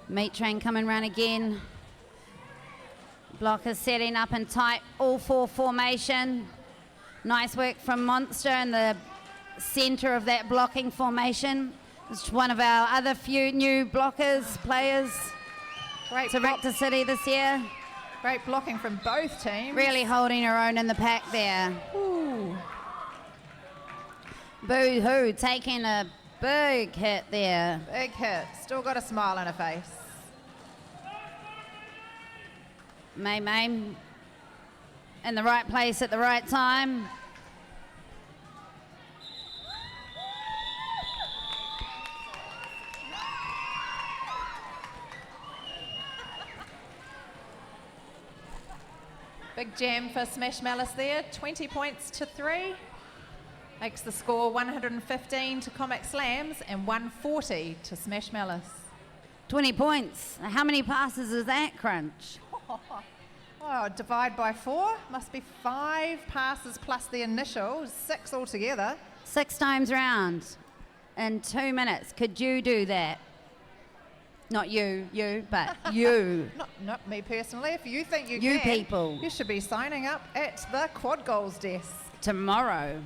Meat Train coming round again. Blockers setting up in tight all-4 formation. Nice work from Monster in the centre of that blocking formation. It's one of our other few new blockers, players Great, to Richter City this year. great blocking from both teams. Really holding her own in the pack there. Ooh. Boo-hoo, taking a big hit there. Big hit. Still got a smile on her face. May in the right place at the right time. Big jam for Smash Malice there. 20 points to 3. Makes the score 115 to Comic Slams and 140 to Smash Malice. 20 points. How many passes is that, Crunch? Oh, divide by 4. Must be 5 passes plus the initial. 6 altogether. 6 times round in 2 minutes. Could you do that? Not you, but you. Not me personally. If you think you You can, people. you should be signing up at the Quad Goals desk. Tomorrow.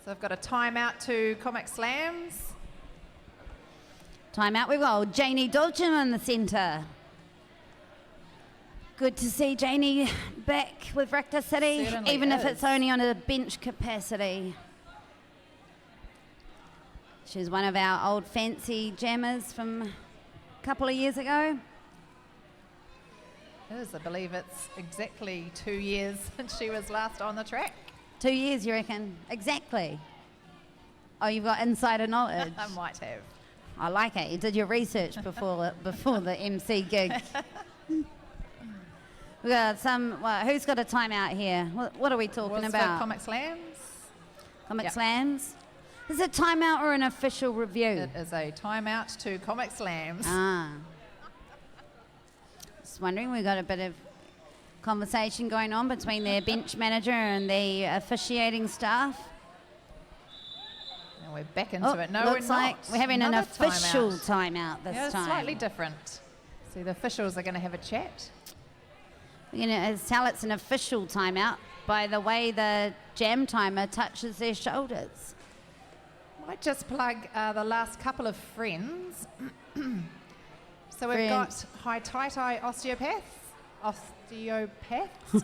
So I've got a timeout to Comic Slams. Time out. We've got old Janie Dolchin in the centre. Good to see Janie back with Richter City, Certainly even if is. it's only on a bench capacity. She's one of our old fancy jammers from a couple of years ago. It is, I believe it's exactly 2 years since she was last on the track. 2 years, you reckon? Exactly. Oh, you've got insider knowledge. I might have. I like it. You did your research before the MC gig. We got some. Well, who's got a timeout here? What are we talking Was about? for Comic Slams? Comic Yep. Slams. Is it timeout or an official review? It is a timeout to Comic Slams. Ah. Just wondering. We got a bit of conversation going on between their bench manager and the officiating staff. And we're back into it. No, looks we're like not. we're having an Another official timeout this Yeah, it's time. slightly different. See, the officials are going to have a chat. You know, tell it's an official timeout by the way the jam timer touches their shoulders. Might just plug the last couple of friends. So we've Friends. got High Taitai Osteopaths,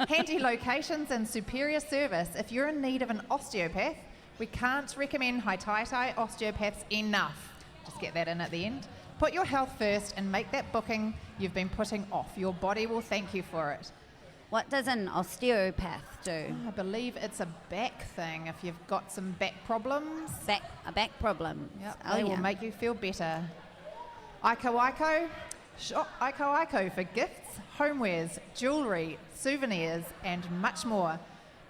handy locations and superior service. If you're in need of an osteopath, we can't recommend High Taitai Osteopaths enough. Just get that in at the end. Put your health first and make that booking you've been putting off. Your body will thank you for it. What does an osteopath do? I believe it's a back thing if you've got some back problems. A back problem. Yep, Oh, they yeah. will make you feel better. Iko. Shop Iko for gifts, homewares, jewellery, souvenirs and much more.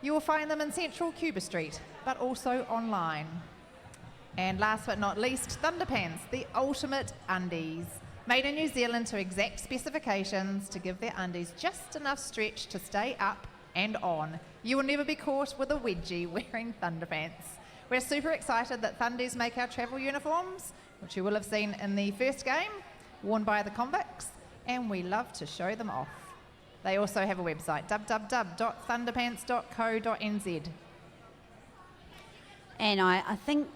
You will find them in central Cuba Street, but also online. And last but not least, Thunderpants, the ultimate undies. Made in New Zealand to exact specifications to give their undies just enough stretch to stay up and on. You will never be caught with a wedgie wearing Thunderpants. We're super excited that Thundies make our travel uniforms, which you will have seen in the first game, worn by the convicts, and we love to show them off. They also have a website, www.thunderpants.co.nz. And I think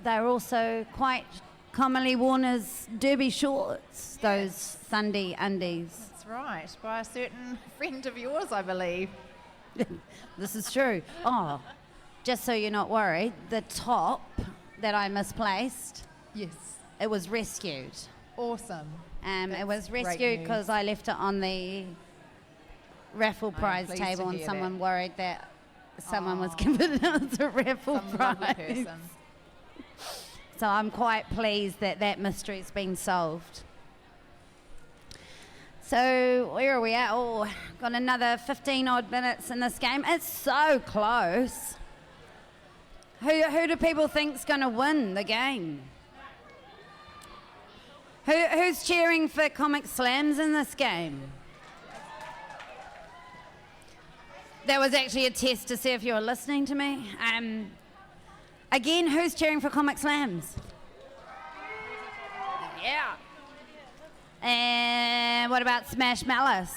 they're also quite commonly worn as derby shorts, those Thundy undies. That's right, by a certain friend of yours, I believe. This is true. Oh, just so you're not worried, the top that I misplaced, Yes. it was rescued. Awesome. It was great rescued news. because I left it on the raffle prize pleased to table and hear someone that. worried that someone was Aw. giving it as a raffle Some lovely prize. person. So I'm quite pleased that that mystery's been solved. So where are we at? Oh, got another 15 odd minutes in this game. It's so close. Who do people think's going to win the game? Who's cheering for Comic Slams in this game? That was actually a test to see if you were listening to me. Again, who's cheering for Comic Slams? Yeah. And what about Smash Malice?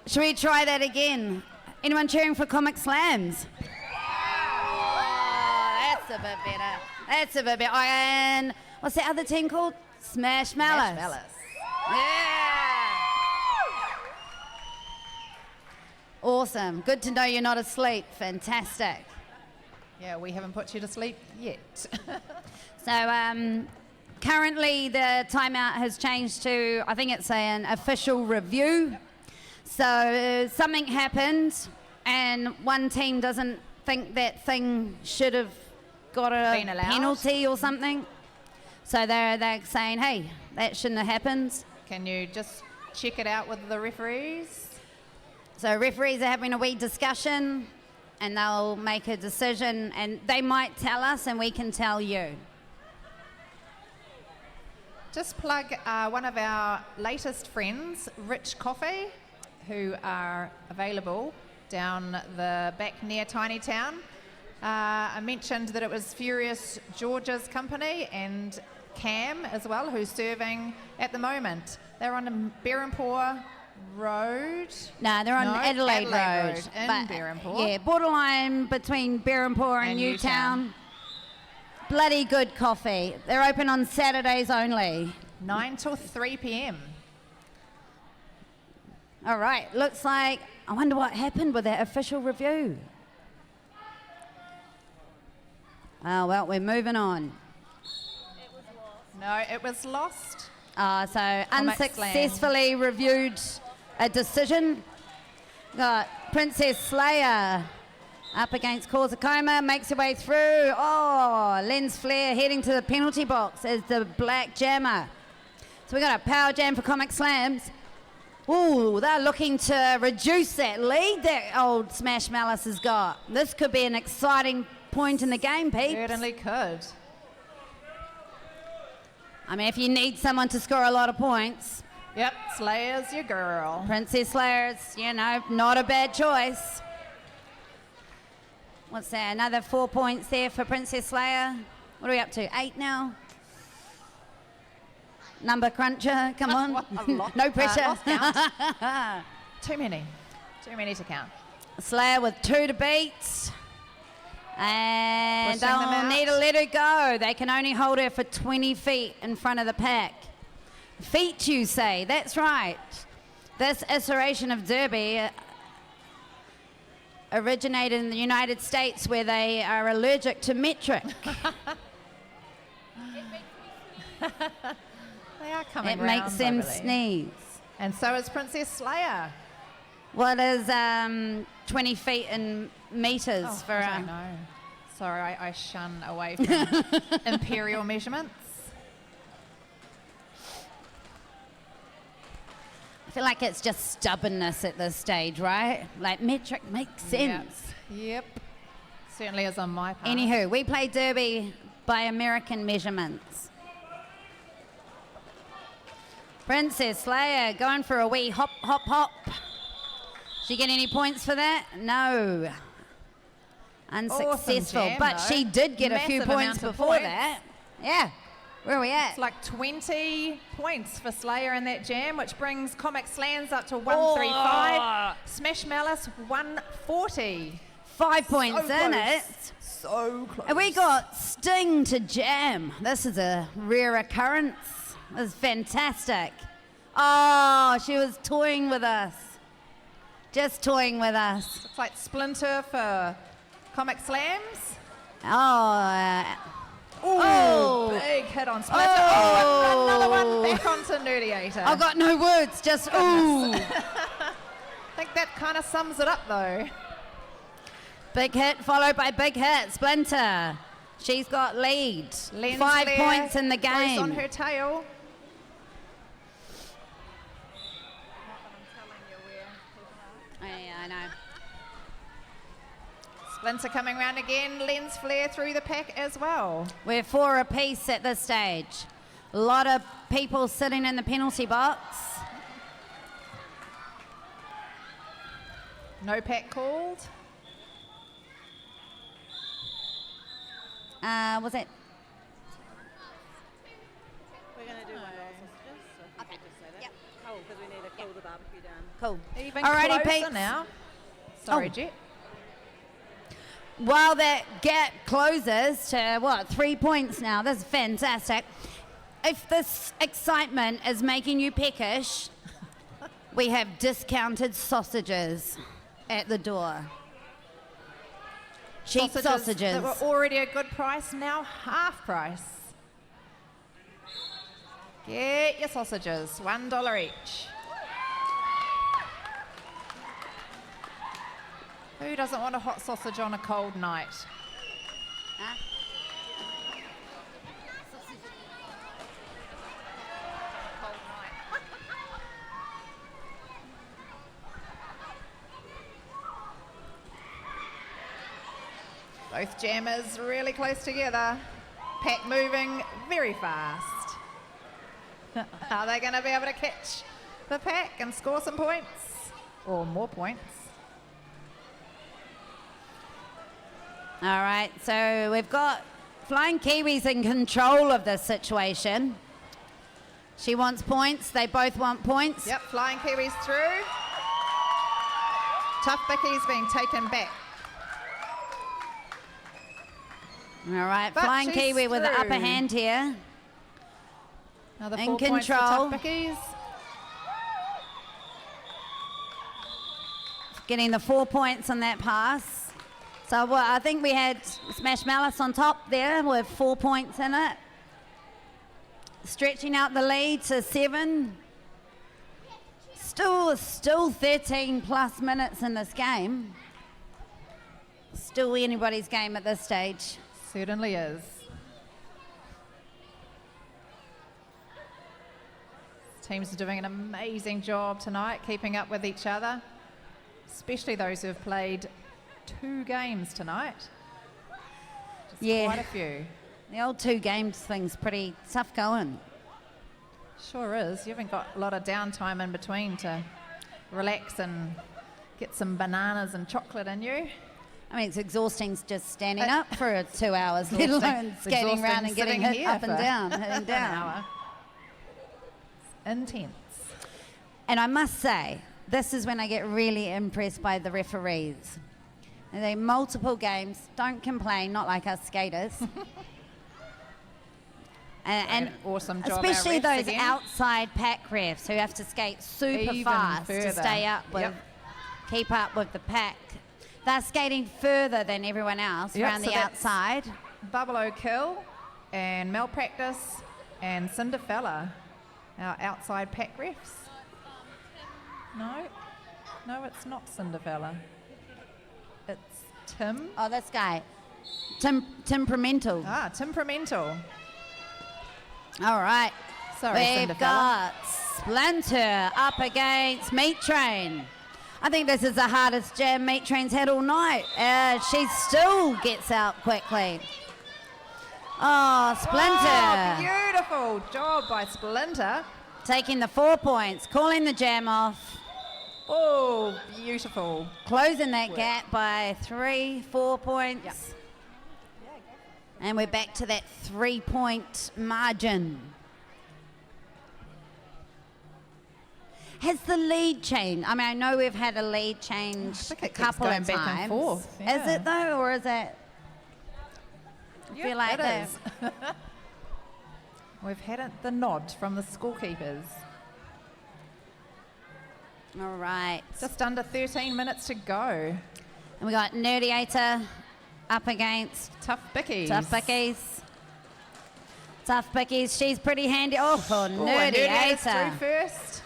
Should we try that again? Anyone cheering for Comic Slams? Oh, that's a bit better. That's a bit better. And what's the other team called? Smash Malice. Malice. Yeah. Awesome. Good to know you're not asleep. Fantastic. Yeah, we haven't put you to sleep yet. So currently the timeout has changed to, I think it's an official review. So something happened and one team doesn't think that thing should have got a Been allowed. penalty or something. So they're saying, hey, that shouldn't have happened. Can you just check it out with the referees? So referees are having a wee discussion and they'll make a decision and they might tell us and we can tell you. Just plug one of our latest friends, Rich Coffee, who are available down the back near Tiny Town. I mentioned that it was Furious George's company and Cam as well, who's serving at the moment. They're on Berrimpore Road. No, they're on No, Adelaide Road. Road in but, Berrimpore. Yeah, borderline between Berrimpore and And Newtown. Newtown. Bloody good coffee. They're open on Saturdays only. 9 till 3 p.m. All right, looks like, I wonder what happened with that official review. Oh, well, we're moving on. It was No, it was lost. So Comic unsuccessfully reviewed a decision. Got Princess Slayer up against Korzakoma, makes her way through. Oh, Lens Flare heading to the penalty box as the black jammer. So we got a power jam for Comic Slams. Ooh, they're looking to reduce that lead that old Smash Malice has got. This could be an exciting point in the game, peeps. Certainly could. I mean, if you need someone to score a lot of points, Yep, Slayer's your girl. Princess Slayer's, not a bad choice. What's that? Another 4 points there for Princess Slayer. What are we up to? 8 now? Number cruncher, come on. No pressure. Lost count. Too many to count. Slayer with 2 to beat. And Pushing them they'll out. need to let her go. They can only hold her for 20 feet in front of the pack. Feet, you say? That's right. This iteration of Derby originated in the United States, where they are allergic to metric. They are coming It round, makes them I believe. sneeze. And so is Princess Slayer. What is 20 feet in meters for I don't know. Sorry, I shun away from imperial measurements. I feel like it's just stubbornness at this stage, right? Like metric makes sense. Yep. Certainly is on my part. Anywho, we play Derby by American measurements. Princess Slayer going for a wee hop, hop, hop. She get any points for that? No. Unsuccessful. jam, but though. she did get a few Massive points amount of before points. that. Yeah. Where are we at? It's like 20 points for Slayer in that jam, which brings Comic Slams up to 135. Smash Malice 140. 5 points in close. it. So close. And we got Sting to jam. This is a rare occurrence. This is fantastic. Oh, she was toying with us. Just toying with us. Looks like Splinter for Comic Slams. Oh, Big hit on Splinter. Oh. Another one back onto Nerdiator. I've got no words. Just ooh. I think that kind of sums it up, though. Big hit followed by big hit. Splinter. She's got lead. Lens 5 flare, points in the close game. on her tail. Yeah, I know. Splinter coming round again. Lens flare through the pack as well. We're 4 apiece at this stage. A lot of people sitting in the penalty box. No pack called. Was it? We're going to do one of those sausages, so if you could just say that. Yep. Cool, because we need to cool the barbecue down. Cool. Even Alrighty, closer peeps. now. Sorry, Oh. Jet. While that gap closes to 3 points now, this is fantastic. If this excitement is making you peckish, we have discounted sausages at the door. Cheap sausages. that were already a good price, now half price. Get your sausages, $1 each. Who doesn't want a hot sausage on a cold night? Huh? Both jammers really close together. Pack moving very fast. Are they going to be able to catch the pack and score some points? Or more points? All right, so we've got Flying Kiwis in control of this situation. She wants points. They both want points. Yep, Flying Kiwis through. Tough Bickies being taken back. All right, But Flying she's Kiwi with the upper through. hand here. Another In 4 points for control. Tough Bickies. Getting the 4 points on that pass. So I think we had Smash Malice on top there with 4 points in it. stretching out the lead to 7. Still 13 plus minutes in this game. Still anybody's game at this stage. Certainly is. Teams are doing an amazing job tonight, keeping up with each other, especially those who have played 2 games tonight. Just quite a few. The old 2 games thing's pretty tough going. Sure is. You haven't got a lot of downtime in between to relax and get some bananas and chocolate in you. I mean, it's exhausting just standing up for 2 hours, let alone skating around and getting hit up and down, hitting down. Intense. And I must say, this is when I get really impressed by the referees. And they multiple games, don't complain, not like us skaters. and awesome job, especially our refs those again. outside pack refs who have to skate super Even fast further. to stay up with, keep up with the pack. They're skating further than everyone else around so the that's outside. Bubble O'Kill and Malpractice and Cinderfella, our outside pack refs. No, it's not Cinderfella. It's Tim. Oh, this guy, Temperamental. Temperamental. All right. Sorry, We've Cinderfella. got Splinter up against Meat Train. I think this is the hardest jam Meat Train's had all night. She still gets out quickly. Oh, Splinter. Oh, beautiful job by Splinter. Taking the 4 points, calling the jam off. Oh, beautiful. Closing that gap by 3-4 points. Yep. And we're back to that 3-point margin. Has the lead changed? I mean, I know we've had a lead change I think a it keeps couple going of back times. and forth, Is yeah. it though, or is it? I feel like it that. is. We've had the nod from the scorekeepers. All right. Just under 13 minutes to go. And we got Nerdiator up against Tough Bickies. Tough Bickies. Tough Bickies, she's pretty handy. Oh, And Nerdiator. through first,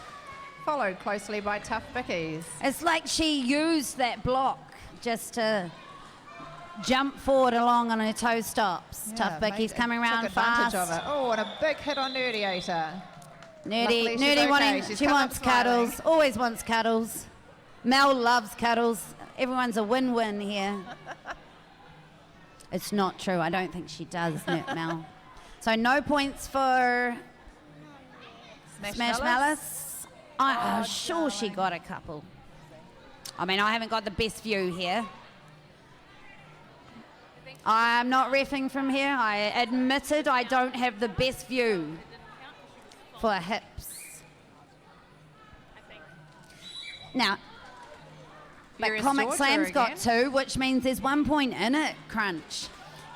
followed closely by Tough Bickies. It's like she used that block just to jump forward along on her toe stops. Tough Bickies coming around took advantage fast. of it. Oh, and a big hit on Nerdiator. Luckily, she's Nerdy okay. wanting, She's she come wants up smiling. cuddles, always wants cuddles. Mel loves cuddles. Everyone's a win-win here. It's not true. I don't think she does, Mel. So no points for Smash Malice. I'm sure she got a couple. I mean, I haven't got the best view here. I'm not reffing from here. I admitted I don't have the best view for hips. Now, but Furious Comic Georgia Slam's got again. 2, which means there's 1 point in it, Crunch.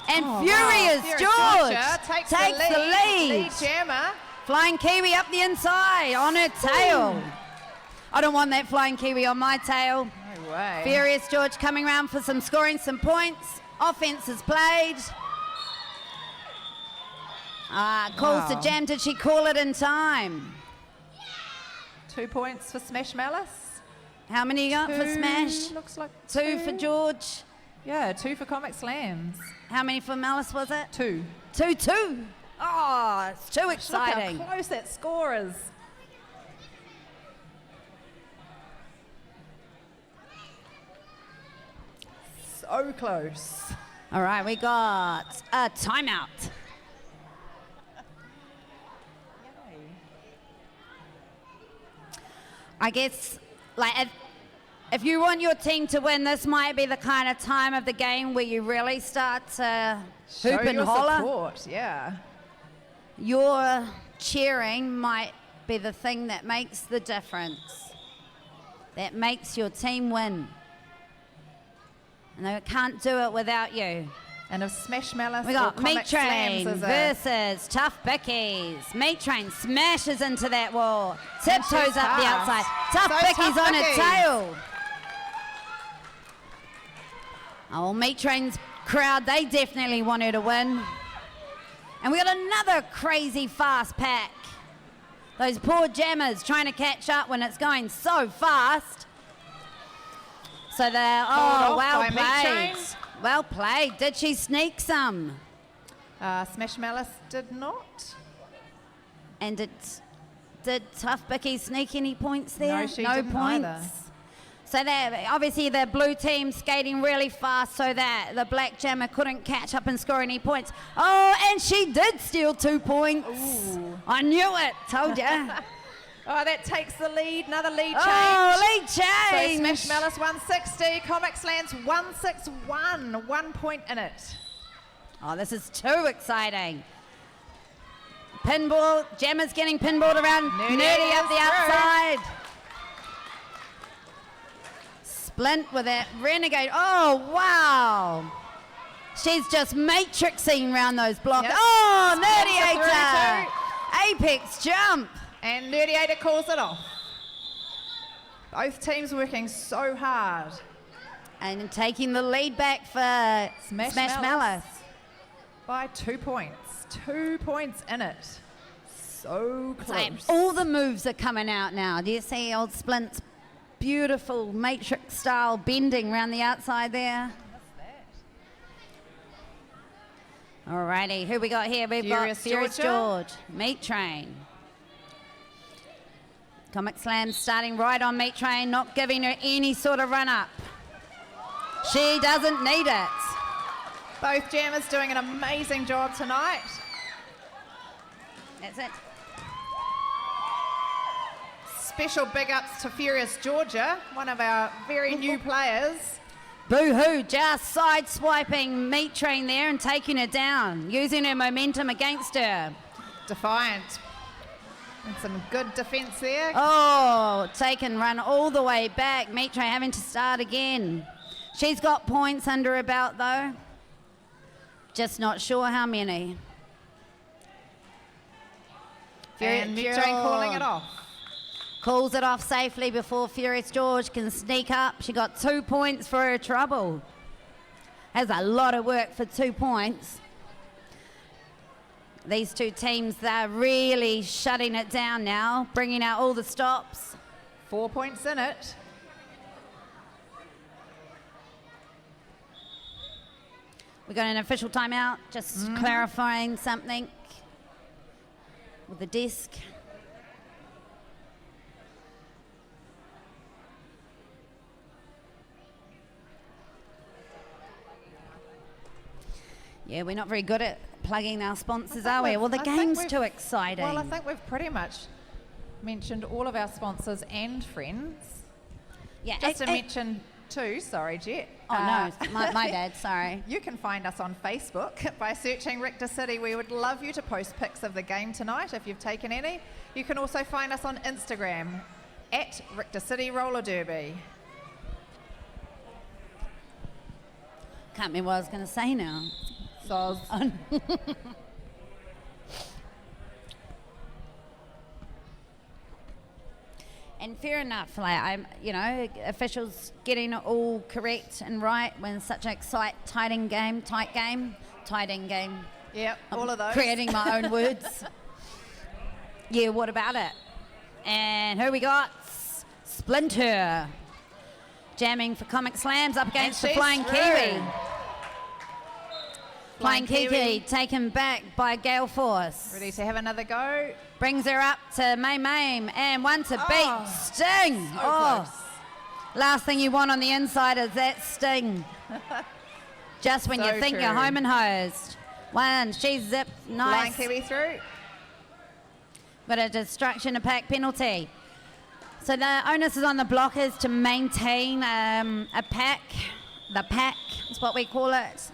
And Oh, Furious wow. George Georgia takes the lead. Lead jammer. Flying Kiwi up the inside on her tail. I don't want that Flying Kiwi on my tail. No way. Furious George coming around for some scoring, some points. Offense is played. Calls the jam. Did she call it in time? 2 points for Smash Malice. How many you got for 2, Smash? Looks like 2 for George. Yeah, 2 for Comic Slams. How many for Malice was it? 2. 2-2. Oh, it's too exciting. Look how close that score is. So close. All right, we got a timeout. I guess, like, if you want your team to win, this might be the kind of time of the game where you really start to hoop and your holler. support, yeah. Your cheering might be the thing that makes the difference, that makes your team win. And they can't do it without you. And if Smash Malice We got or Meat Comic Train Slams is versus Tough Bickies. Meat Train smashes into that wall, tiptoes up the outside. Tough So Bickies Tough on her Bickies. tail. Oh, Meat Train's crowd, they definitely want her to win. And we got another crazy fast pack. Those poor jammers trying to catch up when it's going so fast. So they're, oh, well played. Well played. Did she sneak some? Smash Malice did not. And did Tough Bicky sneak any points there? No, she didn't either. So obviously the blue team skating really fast so that the black jammer couldn't catch up and score any points. Oh, and she did steal 2 points. Ooh. I knew it. Told ya. Oh, that takes the lead. Another lead change. Oh, lead change. So Smash Malice 160, Comic Slams 161. 1 point in it. Oh, this is too exciting. Pinball, Gemma's getting pinballed around. Nerdy up the outside. Splint with that renegade. Oh, wow. She's just matrixing around those blocks. Yep. Oh, Nerdiator. Apex jump. And Nerdiator calls it off. Both teams working so hard. And taking the lead back for Smash Malice. By 2 points. 2 points in it. So close. All the moves are coming out now. Do you see old Splint's beautiful matrix style bending around the outside there? Alrighty, who we got here? We've got Furious George. Meat Train. Comic Slam starting right on Meat Train, not giving her any sort of run up. She doesn't need it. Both jammers doing an amazing job tonight. That's it. Special big ups to Furious Georgia, one of our very new players. Boo-hoo, just side-swiping Meat Train there and taking her down, using her momentum against her. Defiant. And some good defence there. Oh, take and run all the way back. Meat Train having to start again. She's got points under her belt, though. Just not sure how many. And Meat Train calling it off. Calls it off safely before Furious George can sneak up. She got 2 points for her trouble. That's a lot of work for 2 points. These two teams, they're really shutting it down now, bringing out all the stops. 4 points in it. We got an official timeout, just clarifying something with the disc. Yeah, we're not very good at plugging our sponsors, are we? Well, the game's too exciting. Well, I think we've pretty much mentioned all of our sponsors and friends. Yeah, Just to mention two, sorry, Jet. Oh, no, my bad, sorry. You can find us on Facebook by searching Richter City. We would love you to post pics of the game tonight if you've taken any. You can also find us on Instagram at Richter City Roller Derby. Can't remember what I was going to say now. Soz. And fair enough, like officials getting it all correct and right when such an tight game. Yep, all of those. Creating my own words. Yeah, what about it? And who we got? Splinter. Jamming for Comic Slams up against the Flying Kiwi. Flying Kiwi taken back by Gale Force. Ready to have another go. Brings her up to Maim and one to beat. Sting. So close. Last thing you want on the inside is that sting. Just when you think you're home and hosed. One, she's zipped. Nice. Flying Kiwi through. But a destruction of pack penalty. So the onus is on the blockers to maintain a pack. The pack is what we call it.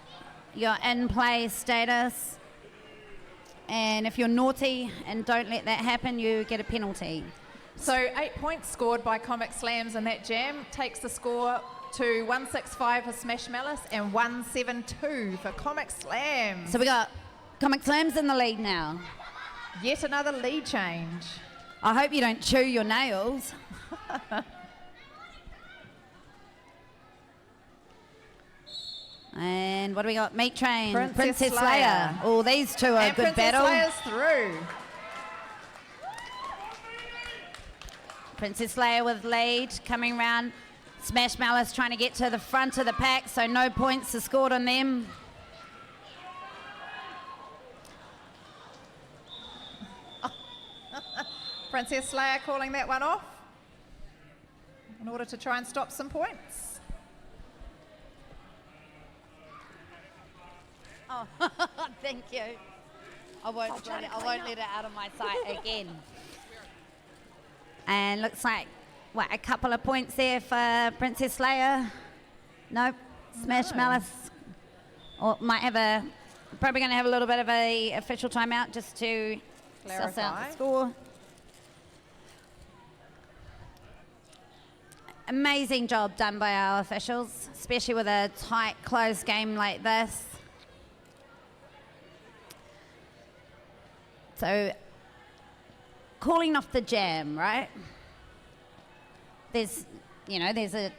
Your in-play status. And if you're naughty and don't let that happen, you get a penalty. So 8 points scored by Comic Slams in that jam takes the score to 165 for Smash Malice and 172 for Comic Slams. So we got Comic Slams in the lead now. Yet another lead change. I hope you don't chew your nails. And what do we got? Meat Train, Princess Slayer. Slayer. Oh, these two are a And good Princess battle. Slayer's through. Princess Slayer with lead coming round. Smash Malice trying to get to the front of the pack, so no points are scored on them. Princess Slayer calling that one off in order to try and stop some points. Oh, thank you. I won't let it out of my sight again. And looks like, what, a couple of points there for Princess Slayer? Nope. Smash No. Malice. Or might have probably going to have a little bit of a official timeout just to suss out Clarify. the score. Amazing job done by our officials, especially with a tight, close game like this. So, calling off the jam, right? There's a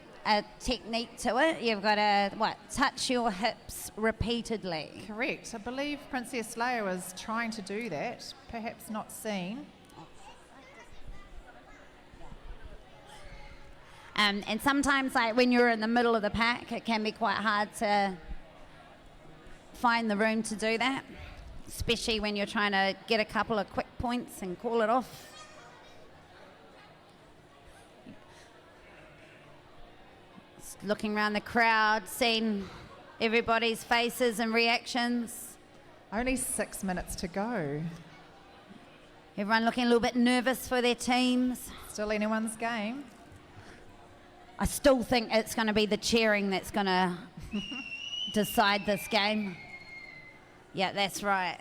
technique to it. You've got to, touch your hips repeatedly. Correct. I believe Princess Slayer was trying to do that, perhaps not seen. And sometimes, like when you're in the middle of the pack, it can be quite hard to find the room to do that, especially when you're trying to get a couple of quick points and call it off. Just looking around the crowd, seeing everybody's faces and reactions. Only 6 minutes to go. Everyone looking a little bit nervous for their teams. Still anyone's game. I still think it's going to be the cheering that's going to decide this game. Yeah, that's right.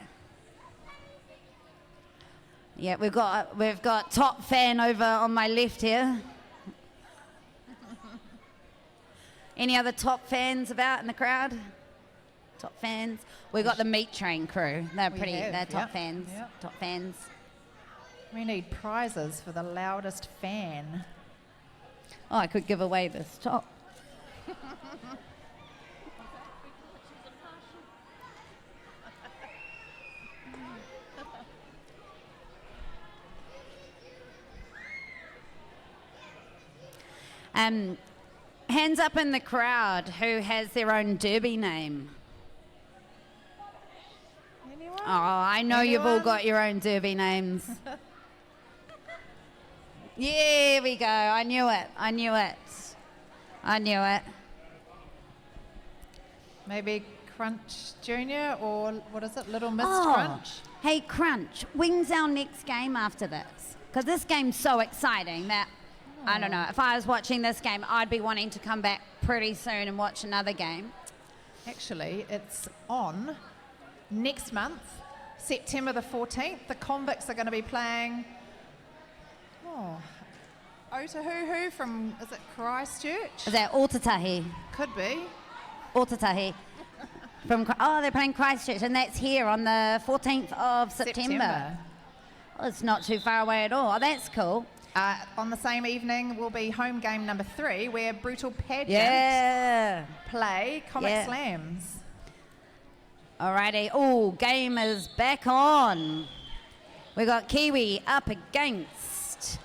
Yeah, we've got top fan over on my left here. Any other top fans about in the crowd? Top fans. We've got the Meat Train crew. They're they're top fans. Yep. Top fans. We need prizes for the loudest fan. Oh, I could give away this top. Hands up in the crowd who has their own derby name. Anyone? Oh, I know you've all Anyone? got your own derby names. Yeah, we go. I knew it. Maybe Crunch Junior or what is it, Little Miss Oh, Crunch? hey, Crunch, when's our next game after this? Because this game's so exciting that, I don't know, if I was watching this game, I'd be wanting to come back pretty soon and watch another game. Actually, it's on next month, September the 14th. The Convicts are going to be playing Otahuhu from, is it Christchurch? Is that Otatahi? Could be. Otatahi. They're playing Christchurch, and that's here on the 14th of September. Well, it's not too far away at all. Oh, that's cool. On the same evening will be home game number 3, where Brutal Pageant play Comic Slams. Alrighty. Oh, game is back on. We got Kiwi up against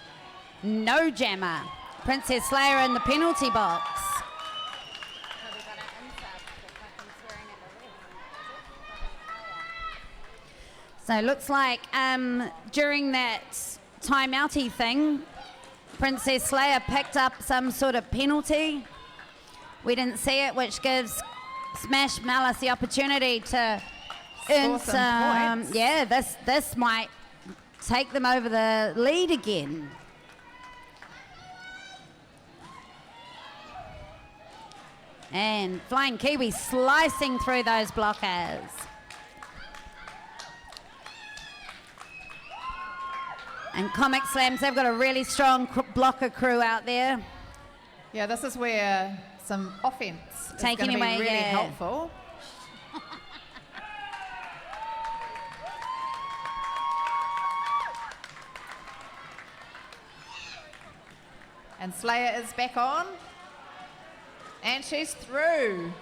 No Jammer. Princess Slayer in the penalty box. So it looks like during that timeouty thing, Princess Slayer picked up some sort of penalty. We didn't see it, which gives Smash Malice the opportunity to earn some points. Yeah, this might take them over the lead again. And Flying Kiwi slicing through those blockers. And Comic Slams, they've got a really strong blocker crew out there. Yeah, this is where some offense is Taking going to away, be really yeah. helpful. And Slayer is back on. And she's through.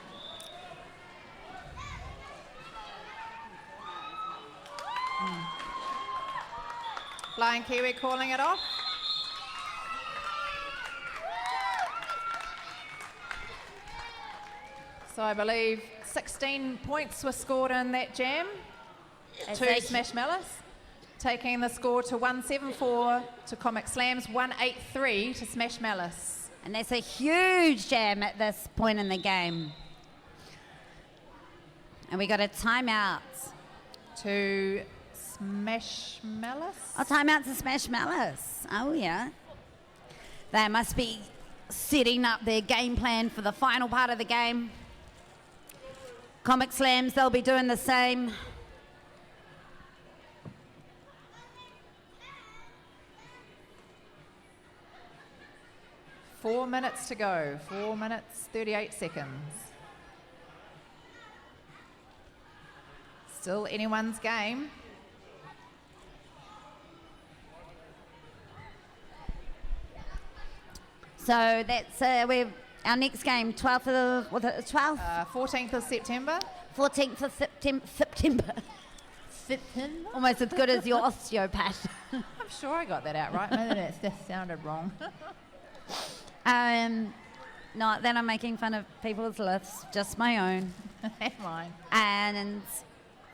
Flying Kiwi calling it off. So I believe 16 points were scored in that jam to Smash Malice, taking the score to 174 to Comic Slams, 183 to Smash Malice. And that's a huge jam at this point in the game. And we got a timeout. To Smash Malice? Oh, timeout to Smash Malice. Oh, yeah. They must be setting up their game plan for the final part of the game. Comic Slams, they'll be doing the same. Four minutes to go. 4 minutes, 38 seconds. Still anyone's game. So that's our next game, 12th of, was it the 12th? 14th of September. 14th of September. Almost as good as your osteopath. I'm sure I got that out right. Maybe that just sounded wrong. No, then I'm making fun of people's lists, just my own. And mine. And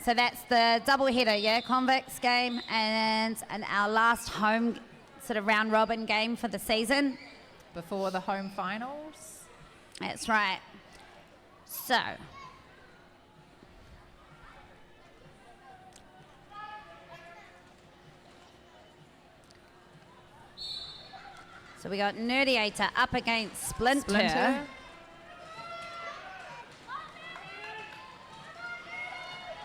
so that's the double header, yeah? Convicts game and our last home sort of round robin game for the season. Before the home finals. That's right. So we got Nerdiator up against Splinter.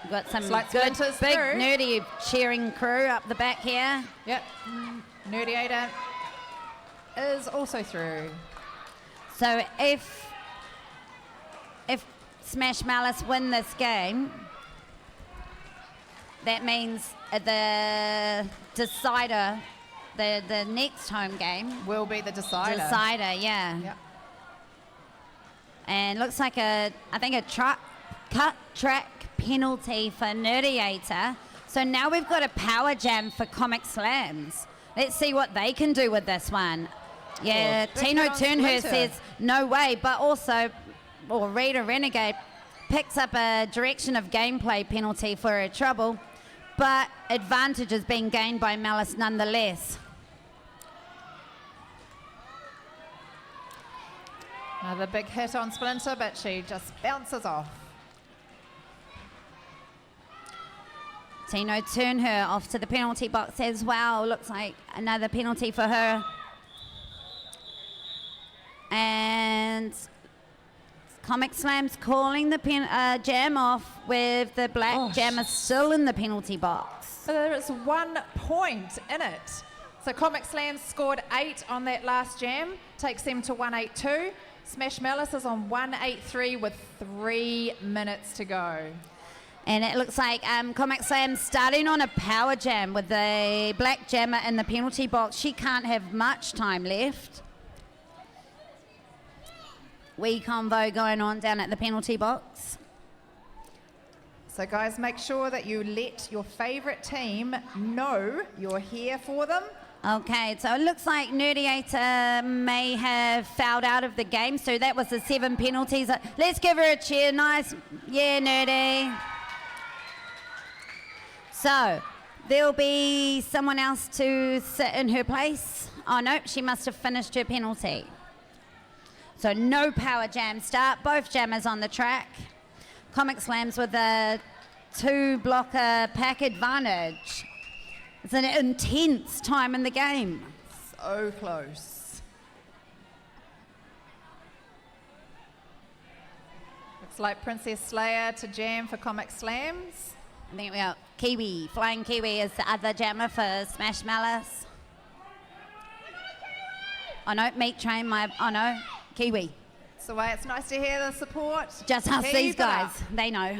We've got some Like good Splinter's big through. nerdy cheering crew up the back here. Yep. Nerdiator is also through. So if Smash Malice win this game, that means the decider, the next home game Will be the decider. yeah. Yep. And looks like I think a cut track penalty for Nerdiator. So now we've got a power jam for Comic Slams. Let's see what they can do with this one. Yeah, Oh, big Tino hit on Turnhurst Splinter. says no way, but also, or Rita Renegade picks up a direction of gameplay penalty for her trouble, but advantage is being gained by Malice nonetheless. Another big hit on Splinter, but she just bounces off. Tino Turnher off to the penalty box as well. Looks like another penalty for her. And Comic Slam's calling the jam off with the black jammer still in the penalty box. So there is 1 point in it. So Comic Slam scored 8 on that last jam, takes them to 182. Smash Malice is on 183 with 3 minutes to go. And it looks like Comic Slam starting on a power jam with the black jammer in the penalty box. She can't have much time left. Wee convo going on down at the penalty box. So guys, make sure that you let your favourite team know you're here for them. Okay, so it looks like Nerdiator may have fouled out of the game, so that was the 7 penalties. Let's give her a cheer. Nice. Yeah, Nerdy. So there'll be someone else to sit in her place. Oh, no, she must have finished her penalty. So no power jam start. Both jammers on the track. Comic Slams with a 2-blocker pack advantage. It's an intense time in the game. So close. Looks like Princess Slayer to jam for Comic Slams. I think we got Kiwi. Flying Kiwi is the other jammer for Smash Malice. Oh no, Meat Train, oh no, Kiwi. That's the way. It's nice to hear the support. Just ask Keep these it up. guys, they know.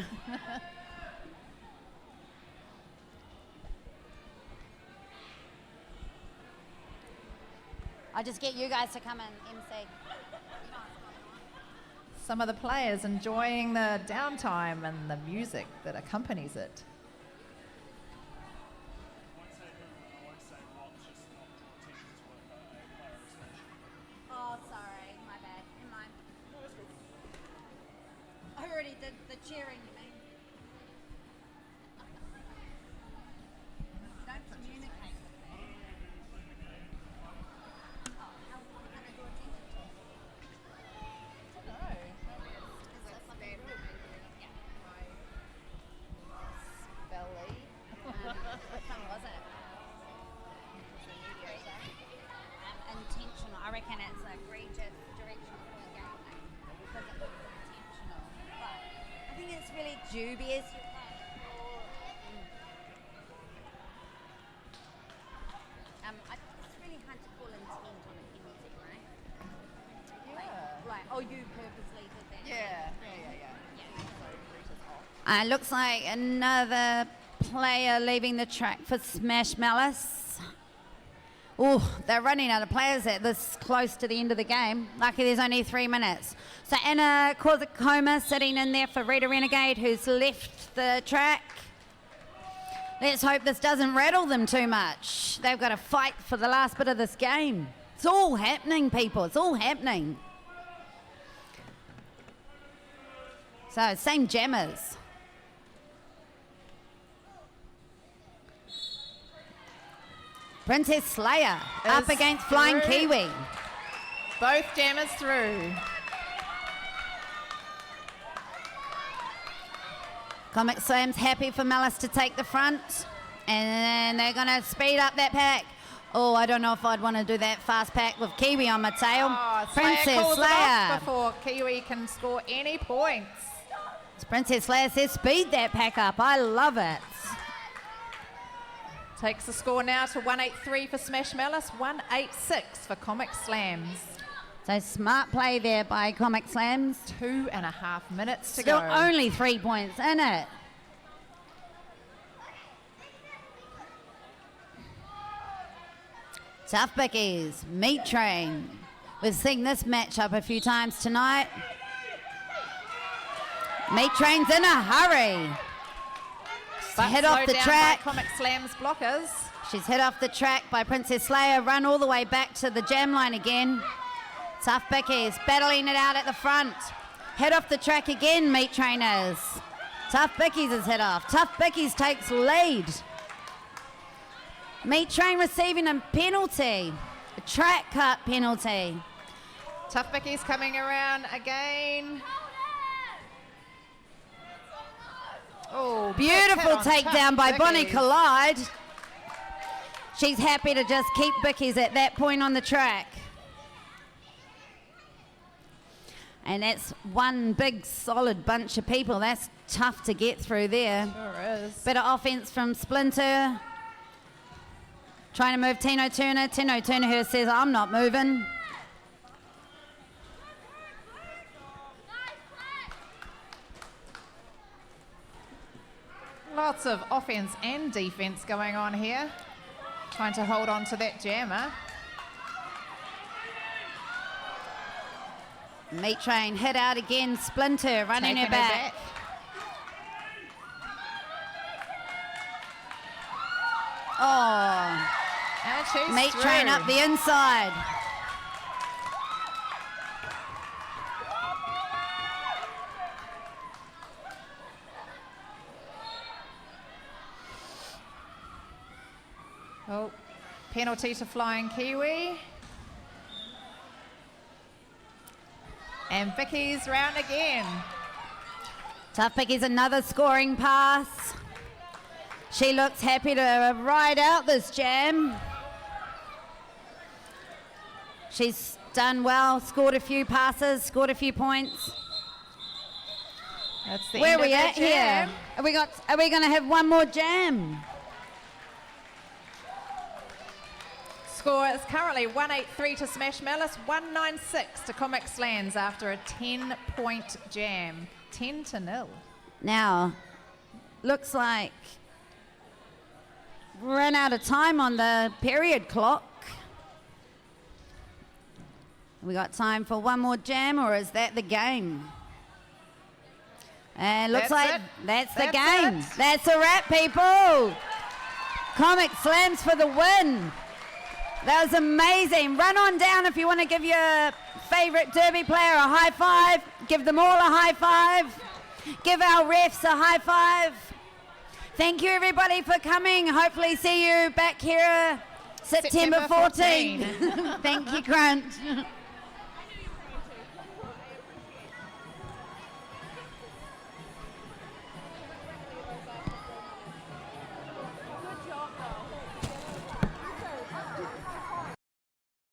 I'll just get you guys to come and MC. Some of the players enjoying the downtime and the music that accompanies it. the cheering, you mean? Don't communicate with me. Oh, how am I going to do attention to it? What fun was it? Intentional. I reckon it's a egregious directional point game because it looks intentional. But I think it's really dubious. It's really hard to call intent on a penalty, right? Like, oh, you purposely did that. Yeah. Looks like another player leaving the track for Smash Malice. Oh, they're running out of players at this close to the end of the game. Lucky there's only 3 minutes. So Anna Korzakoma sitting in there for Rita Renegade, who's left the track. Let's hope this doesn't rattle them too much. They've got to fight for the last bit of this game. It's all happening, people. It's all happening. So, same jammers. Princess Slayer up against Flying Kiwi. Both jammers through. Comic Slam's happy for Malice to take the front. And they're going to speed up that pack. Oh, I don't know if I'd want to do that fast pack with Kiwi on my tail. Oh, Princess calls Slayer. it off before Kiwi can score any points. Princess Slayer says speed that pack up. I love it. Takes the score now to 183 for Smash Malice, 186 for Comic Slams. So smart play there by Comic Slams. 2.5 minutes to Still go. only 3 points in it. Tough Bickies, Meat Train. We've seen this matchup a few times tonight. Meat Train's in a hurry. But Head off the slowed down track. by Comic Slams blockers. She's hit off the track by Princess Slayer, run all the way back to the jam line again. Tough Bickies battling it out at the front. Head off the track again, Meat Trainers. Tough Bickies is hit off. Tough Bickies takes lead. Meat Train receiving a penalty, a track cut penalty. Tough Bickies coming around again. Oh, Beautiful takedown by Bonnie Bickies. Collide. She's happy to just keep Bickies at that point on the track. And that's one big solid bunch of people. That's tough to get through there. Sure is. Better offense from Splinter. Trying to move Tino Turner. Tino Turner who says, I'm not moving. Lots of offense and defense going on here. Trying to hold on to that jammer. Meat Train hit out again. Splinter running Taking her back. Oh, And she's Meat through. Train up the inside. Oh, penalty to Flying Kiwi. And Vicky's round again. Tough Picky's another scoring pass. She looks happy to ride out this jam. She's done well, scored a few passes, scored a few points. That's the Where end are we of at that here? jam. Are we going to have one more jam? Score is currently 183 to Smash Malice, 196 to Comic Slams after a 10-point jam. 10-0. Now, looks like ran out of time on the period clock. We got time for one more jam, or is that the game? And looks That's like it. that's the That's game. it. That's a wrap, people. Comic Slams for the win. That was amazing. Run on down if you want to give your favorite Derby player a high five. Give them all a high five. Give our refs a high five. Thank you everybody for coming. Hopefully see you back here September 14. Thank you, Crunch.